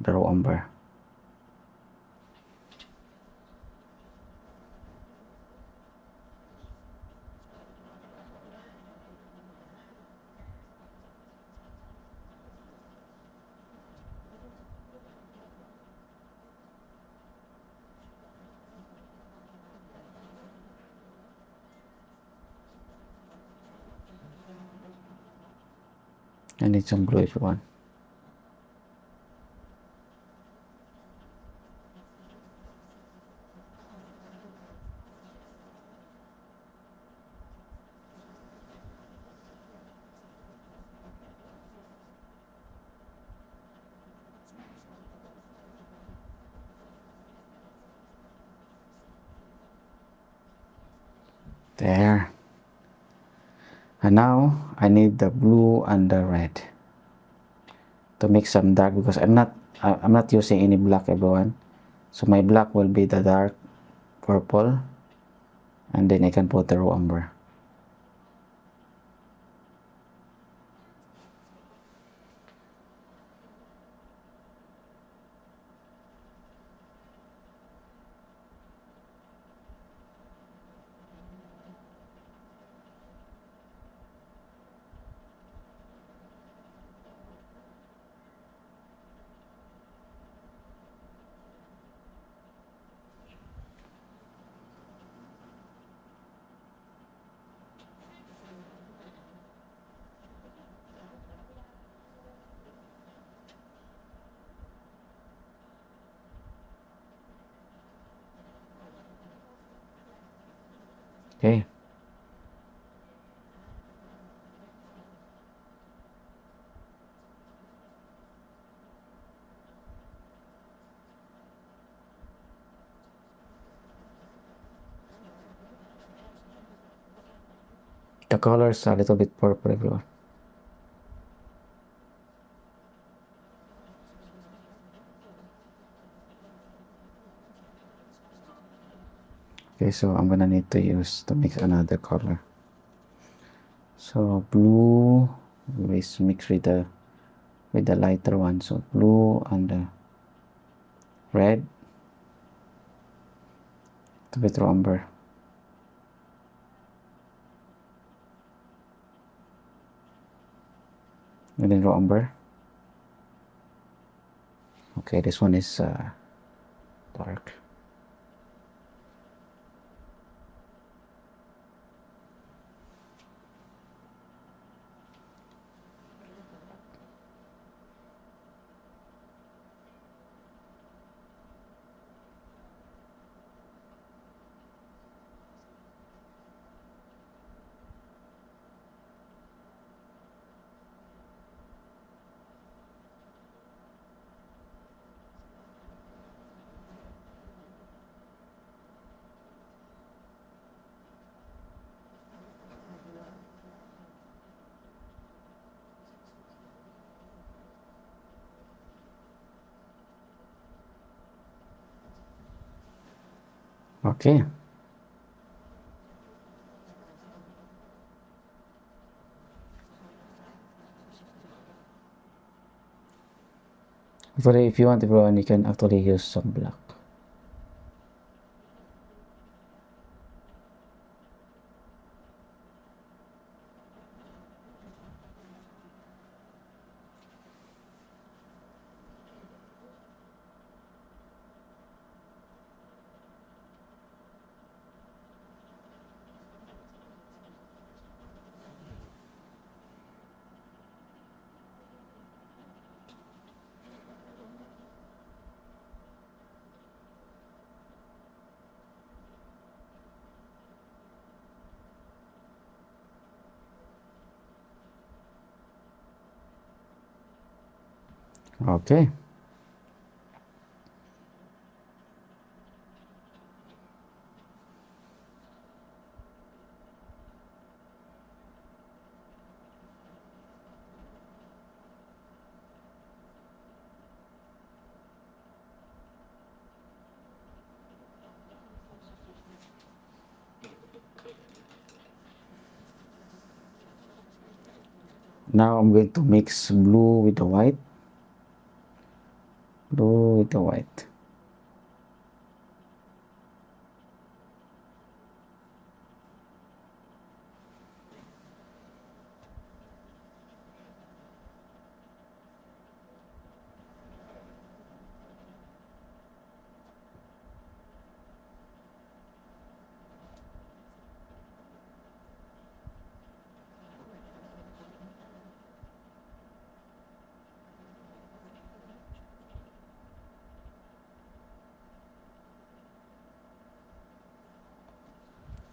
the raw umber. I need some blue, everyone. There. And now I need the blue and the red to make some dark, because I'm not using any black, everyone. So my black will be the dark purple, and then I can put the raw umber. Okay. The colors are a little bit purple, everyone. Okay, so I'm gonna need to mix another color. So blue, always mix with the lighter one. So blue and the red, a bit umber. And then raw umber. Okay, this one is dark. Okay. Actually, if you want everyone, you can actually use some black. Okay. Now I'm going to mix blue with the white. Blue with the white.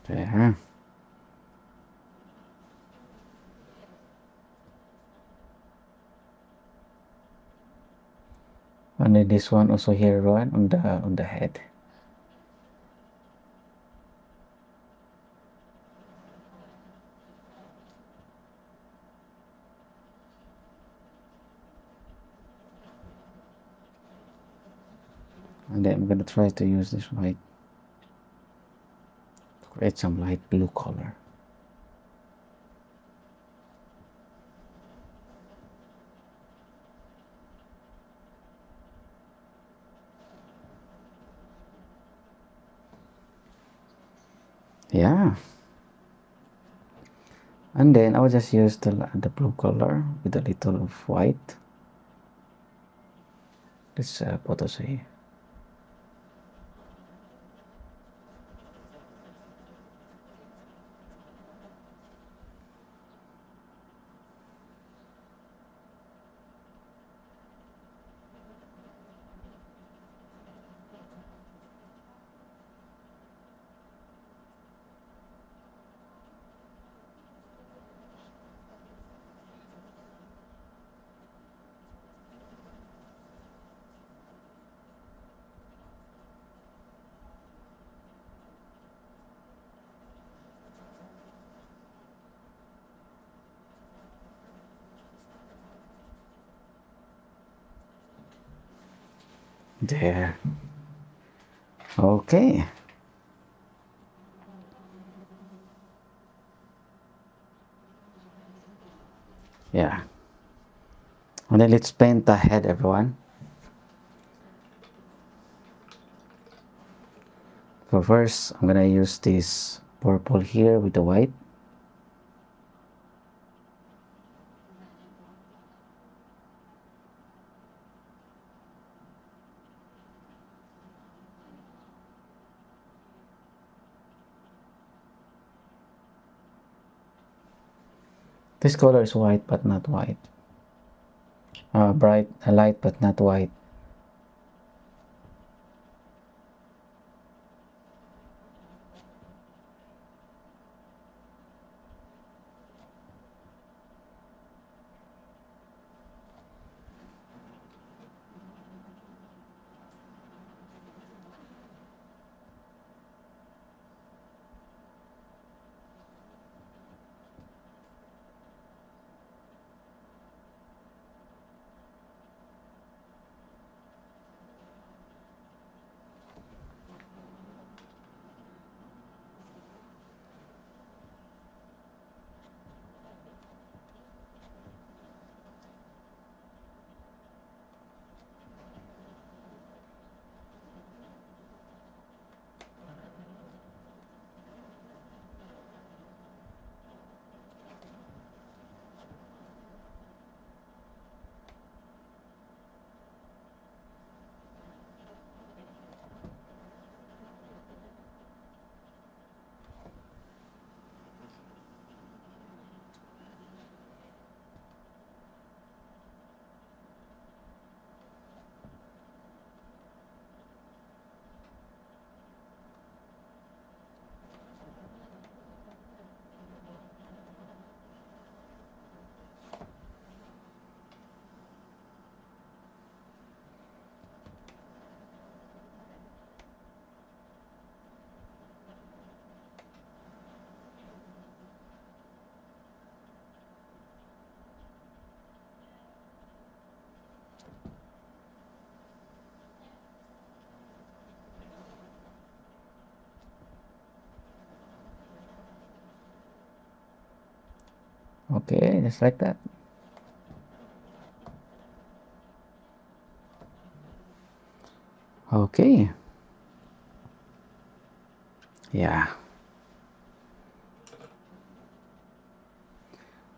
There. And then this one also here, one on the head. And then I'm gonna try to use this white to create some light blue color. Yeah. And then I will just use the blue color with a little of white. Let's put also here. There. Okay. Yeah. And then let's paint the head, everyone. So first, I'm gonna use this purple here with the white. This color is white but not white. Light but not white. Okay, just like that. Okay. Yeah.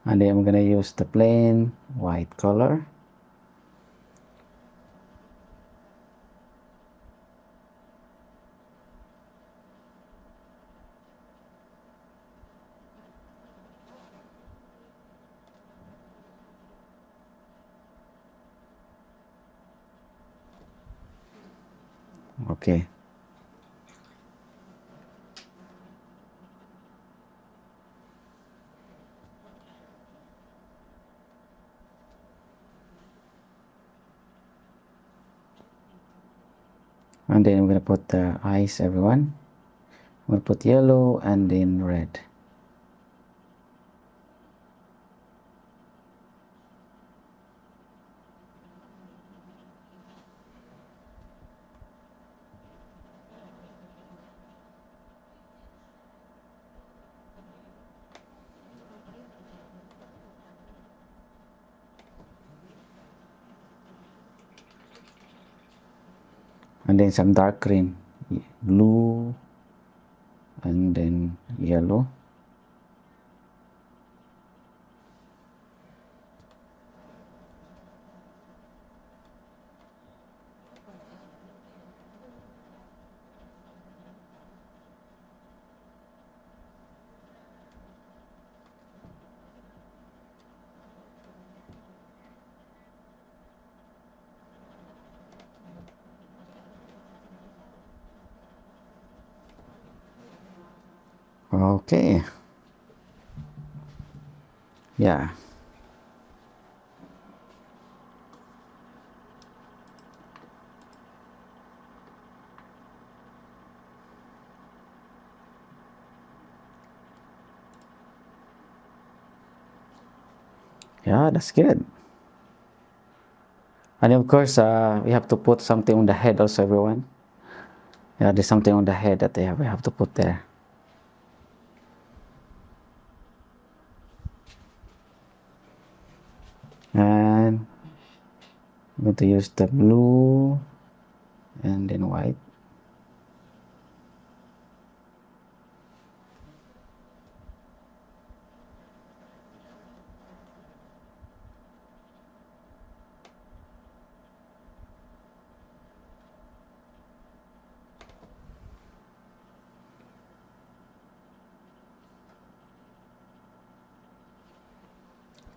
And then I'm gonna use the plain white color. Okay. And then I'm gonna put the eyes, everyone. I'm gonna put yellow and then red. And then some dark green, blue, and then yellow. Okay. Yeah. Yeah, that's good. And of course, we have to put something on the head also, everyone. Yeah, there's something on the head that we have to put there. And I'm going to use the blue and then white.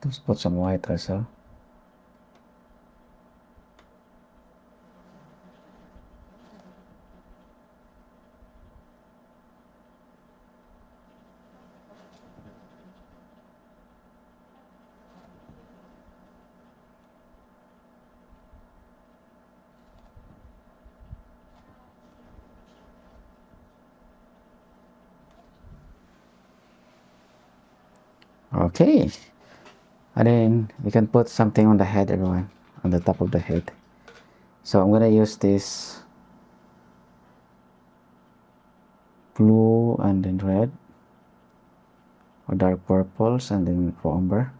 Let's put some white also. Okay, and then we can put something on the head, everyone, on the top of the head. So I'm gonna use this blue and then red, or dark purples and then raw umber.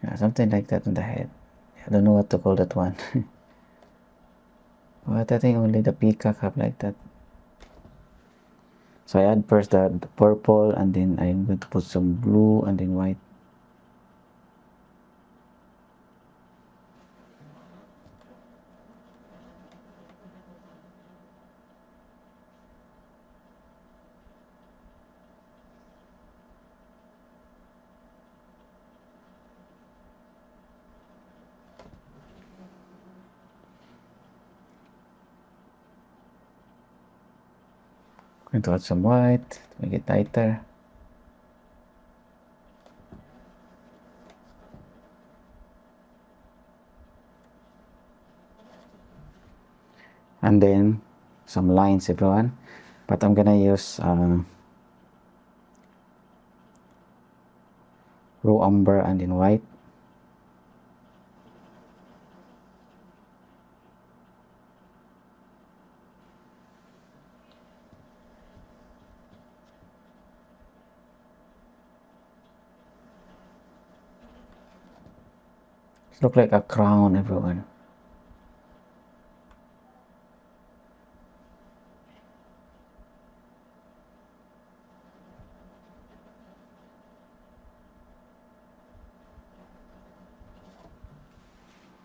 Yeah, something like that on the head. I don't know what to call that one. But I think only the peacock have like that. So I add first the purple, and then I'm going to put some blue and then white. Going to add some white to make it tighter. And then some lines, everyone. But I'm gonna use raw umber and then white. It looks like a crown, everyone.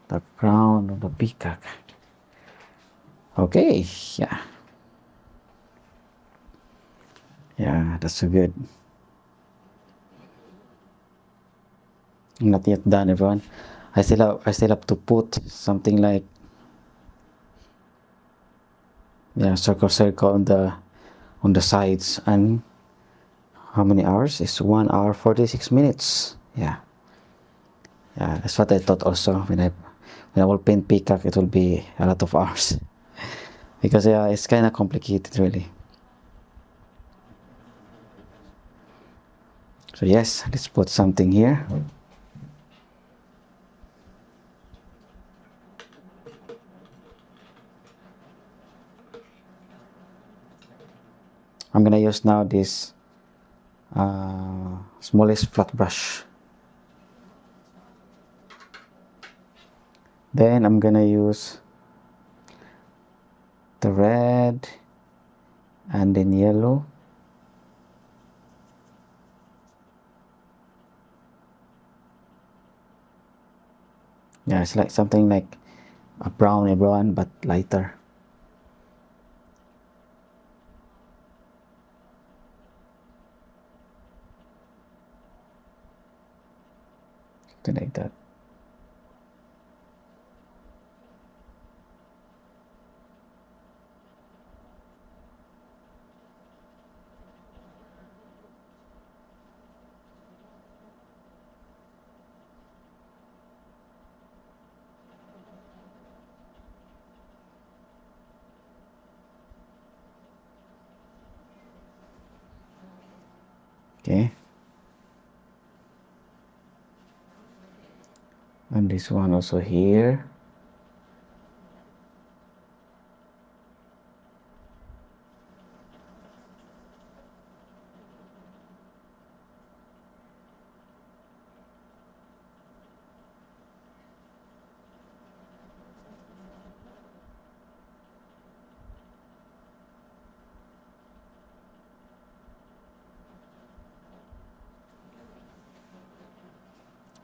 The crown of the peacock. Okay, yeah. Yeah, that's so good. I'm not yet done, everyone. I still have to put something like, yeah, circle on the sides. And how many hours? It's 1 hour 46 minutes. Yeah, that's what I thought also. When I will paint peacock, it will be a lot of hours. Because yeah, it's kind of complicated, really. So yes, let's put something here. I'm gonna use now this smallest flat brush. Then I'm gonna use the red and then yellow. Yeah, it's like something like a brown, everyone, but lighter. Something like that. Okay. And this one also here.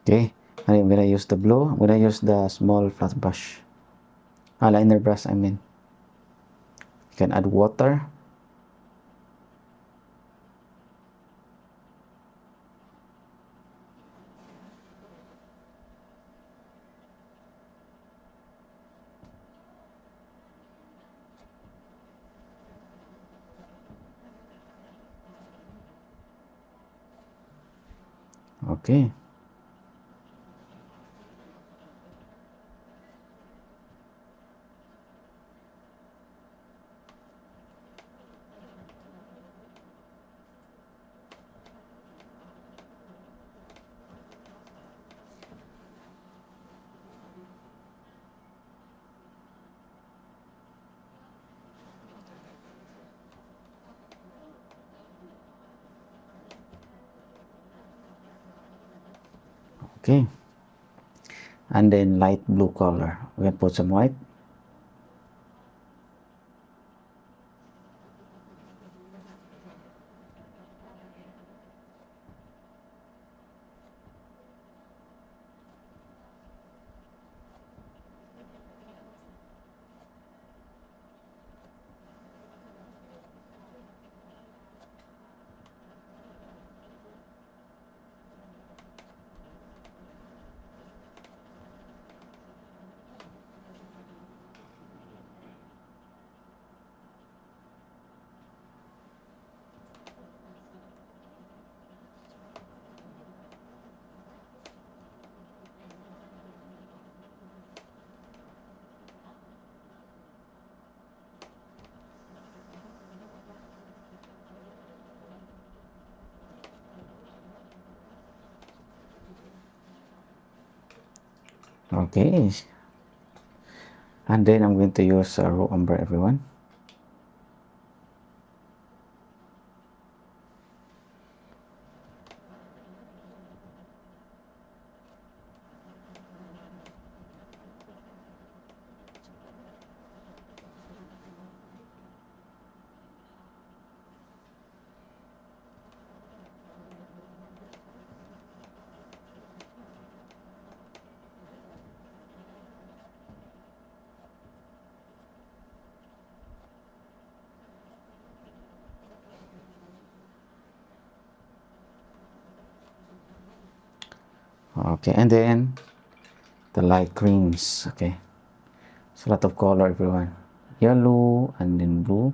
Okay, and I'm gonna use the blue. I'm gonna use the small flat brush, liner brush, I mean. You can add water. Okay. Okay. And then light blue color. We're gonna put some white. Okay. And then I'm going to use raw umber, everyone. Okay, and then the light greens. Okay, it's a lot of color, everyone. Yellow and then blue.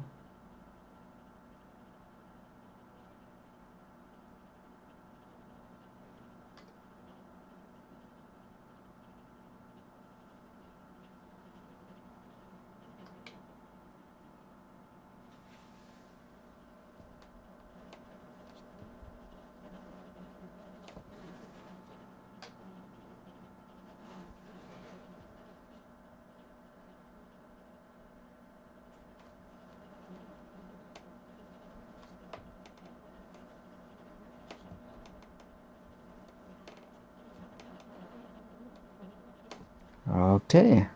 Okay,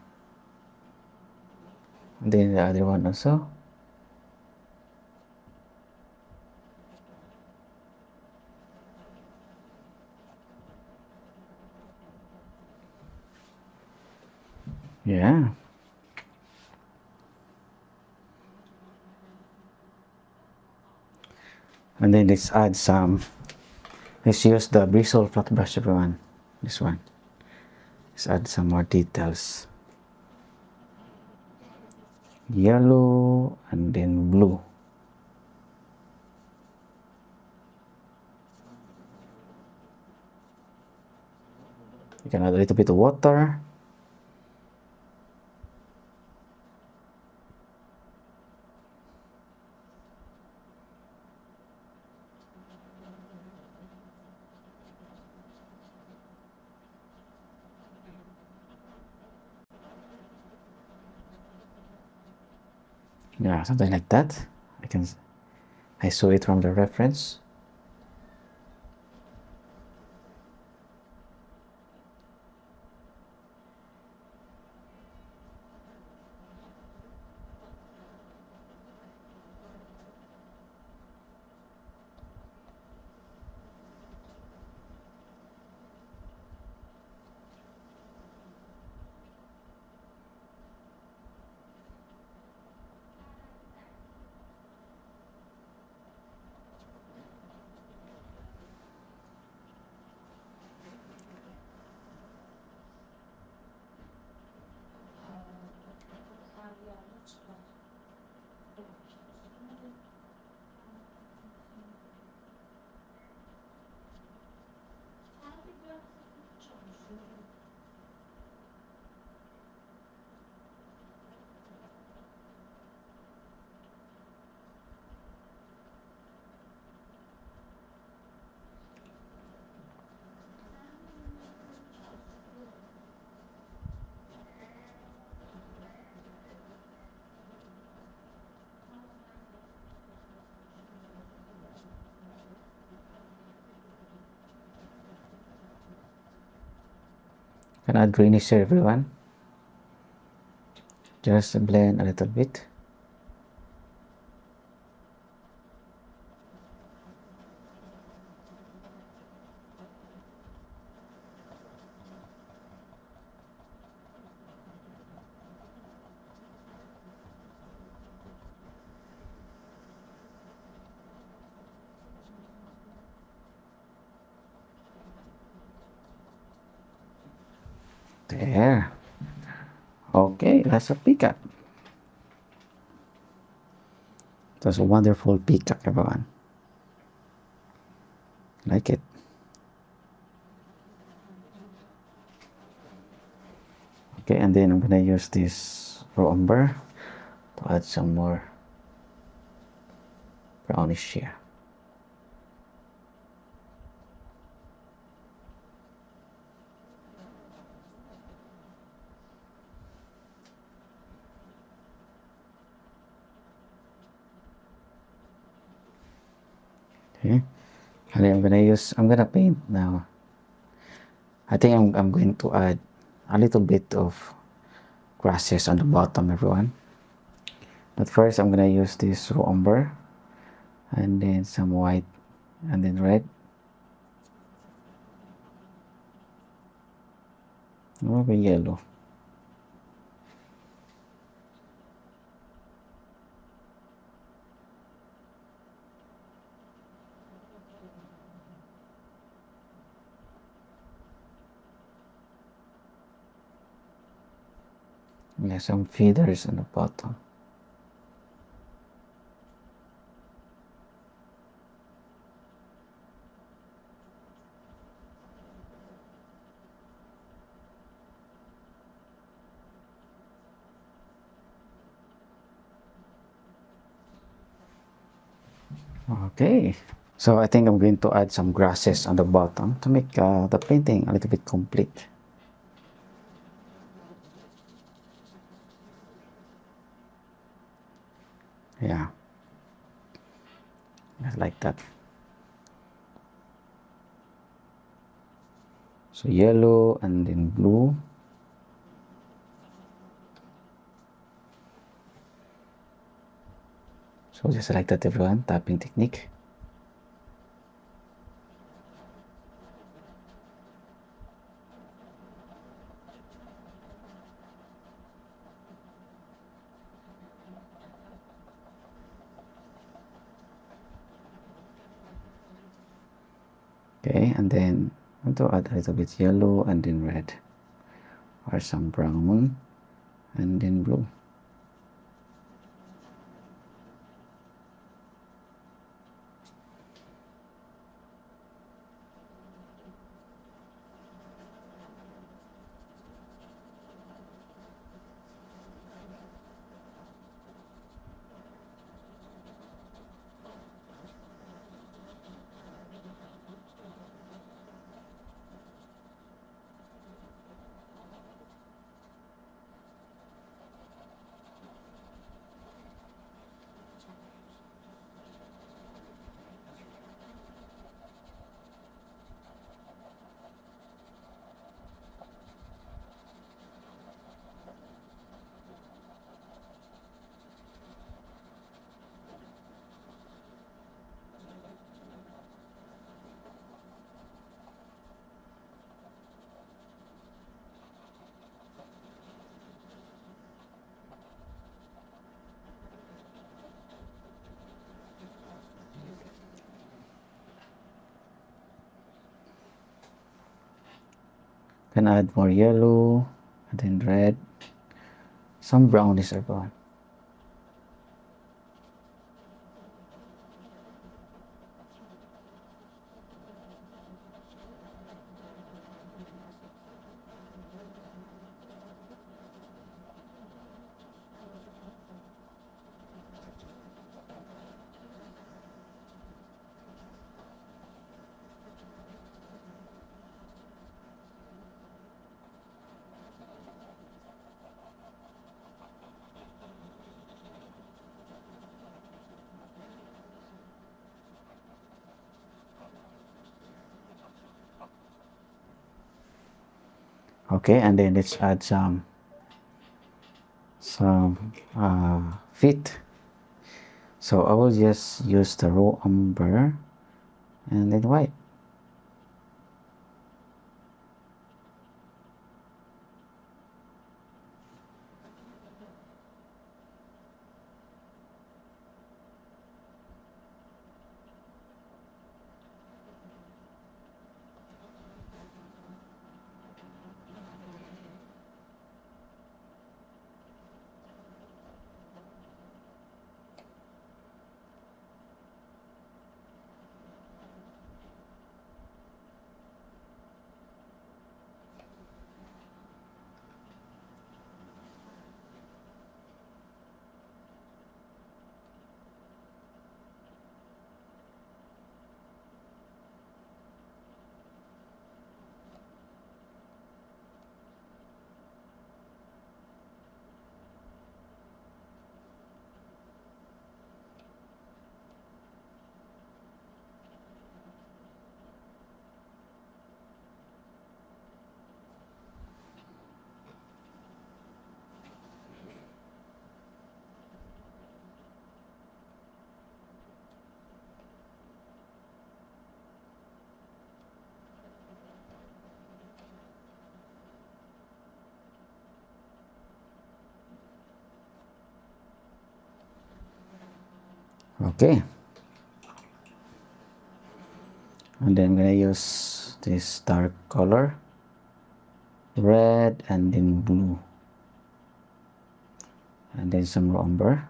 and then the other one also. Yeah. And then let's add some. Let's use the bristle flat brush, everyone. This one. Let's add some more details. Yellow and then blue. You can add a little bit of water. Yeah, something like that. I saw it from the reference. Can add greenish here, everyone. Just blend a little bit. There. Okay, that's a peacock. That's a wonderful peacock, everyone. Like it. Okay, and then I'm gonna use this raw umber to add some more brownish here. Okay, and then I'm gonna paint now. I think I'm going to add a little bit of grasses on the bottom, everyone. But first I'm gonna use this raw umber and then some white and then red. Maybe yellow. Yeah, some feathers on the bottom. Okay, so I think I'm going to add some grasses on the bottom to make the painting a little bit complete. Yeah, just like that. So yellow and then blue. So just like that, everyone, tapping technique. Okay, and then I'm going to add a little bit yellow and then red, or some brown and then blue. Can add more yellow and then red, some brownish everyone. Okay, and then let's add some feet. So I will just use the raw umber and then white. Okay, and then I'm gonna use this dark color, red and then blue, and then some raw umber.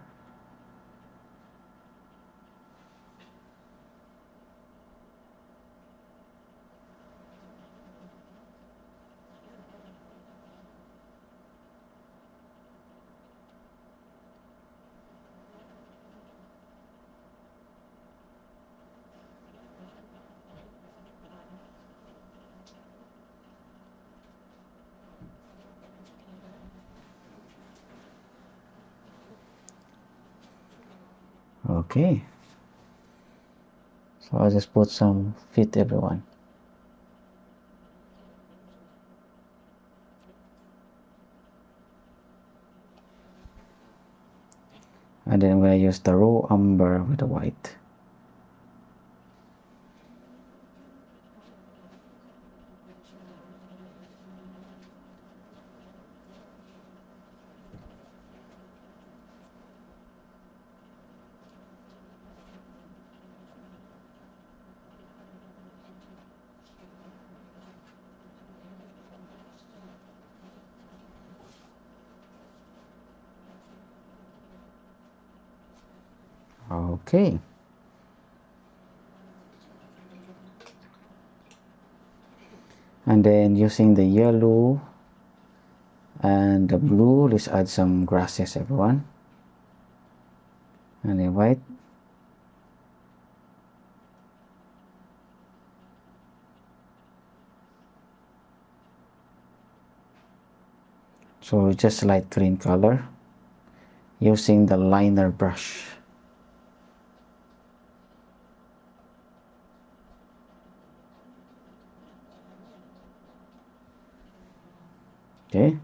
Okay, so I'll just put some feet everyone. And then I'm gonna use the raw umber with the white. Okay, and then using the yellow and the blue, let's add some grasses everyone, and then white. So just light green color using the liner brush. Okay,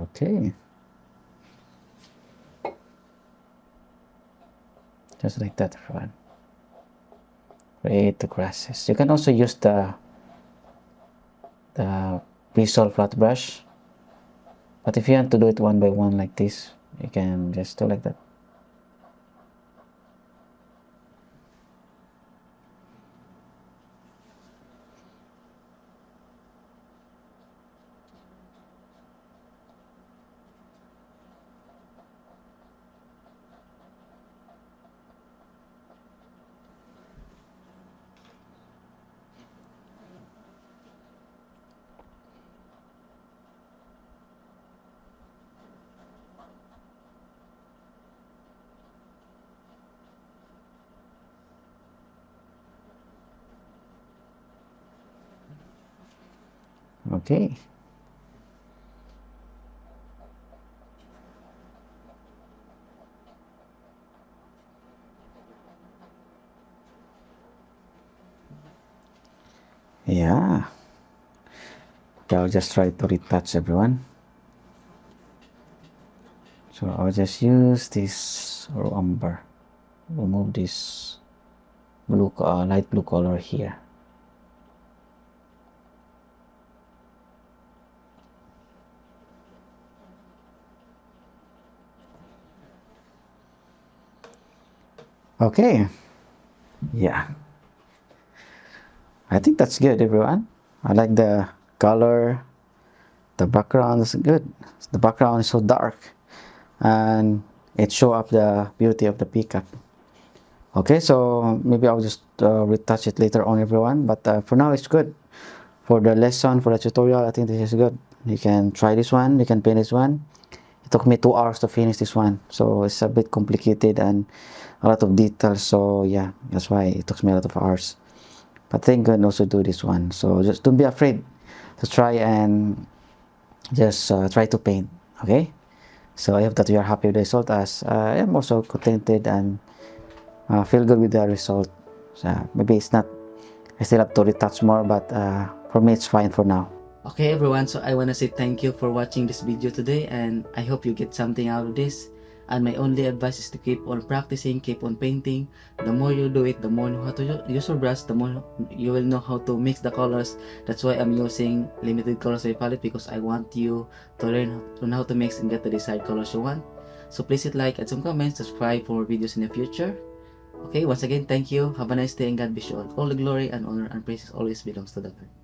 okay, just like that, everyone. Create the grasses. You can also use the bristle flat brush, but if you want to do it one by one like this, you can just do like that. Okay. Yeah. Okay, I'll just try to retouch, everyone. So I'll just use this raw umber. Remove this blue, light blue color here. Okay. Yeah. I think that's good, everyone. I like the color. The background is good. The background is so dark, and it show up the beauty of the peacock. Okay, so maybe I'll just retouch it later on, everyone. But for now, it's good. For the lesson, for the tutorial, I think this is good. You can try this one. You can paint this one. It took me 2 hours to finish this one, so it's a bit complicated and a lot of details. So yeah, that's why it took me a lot of hours. But I think you can also do this one. So just don't be afraid to try and just try to paint. Okay. So I hope that you are happy with the result, as I am also contented and feel good with the result. So maybe it's not, I still have to retouch more, but for me it's fine for now. Okay, everyone, so I want to say thank you for watching this video today, and I hope you get something out of this. And my only advice is to keep on practicing, keep on painting. The more you do it, the more you know how to use your brush, the more you will know how to mix the colors. That's why I'm using limited colors in my palette, because I want you to learn how to mix and get the desired colors you want. So please hit like, add some comments, subscribe for more videos in the future. Okay, once again, thank you. Have a nice day, and God bless you all. All the glory and honor and praises always belongs to the Lord.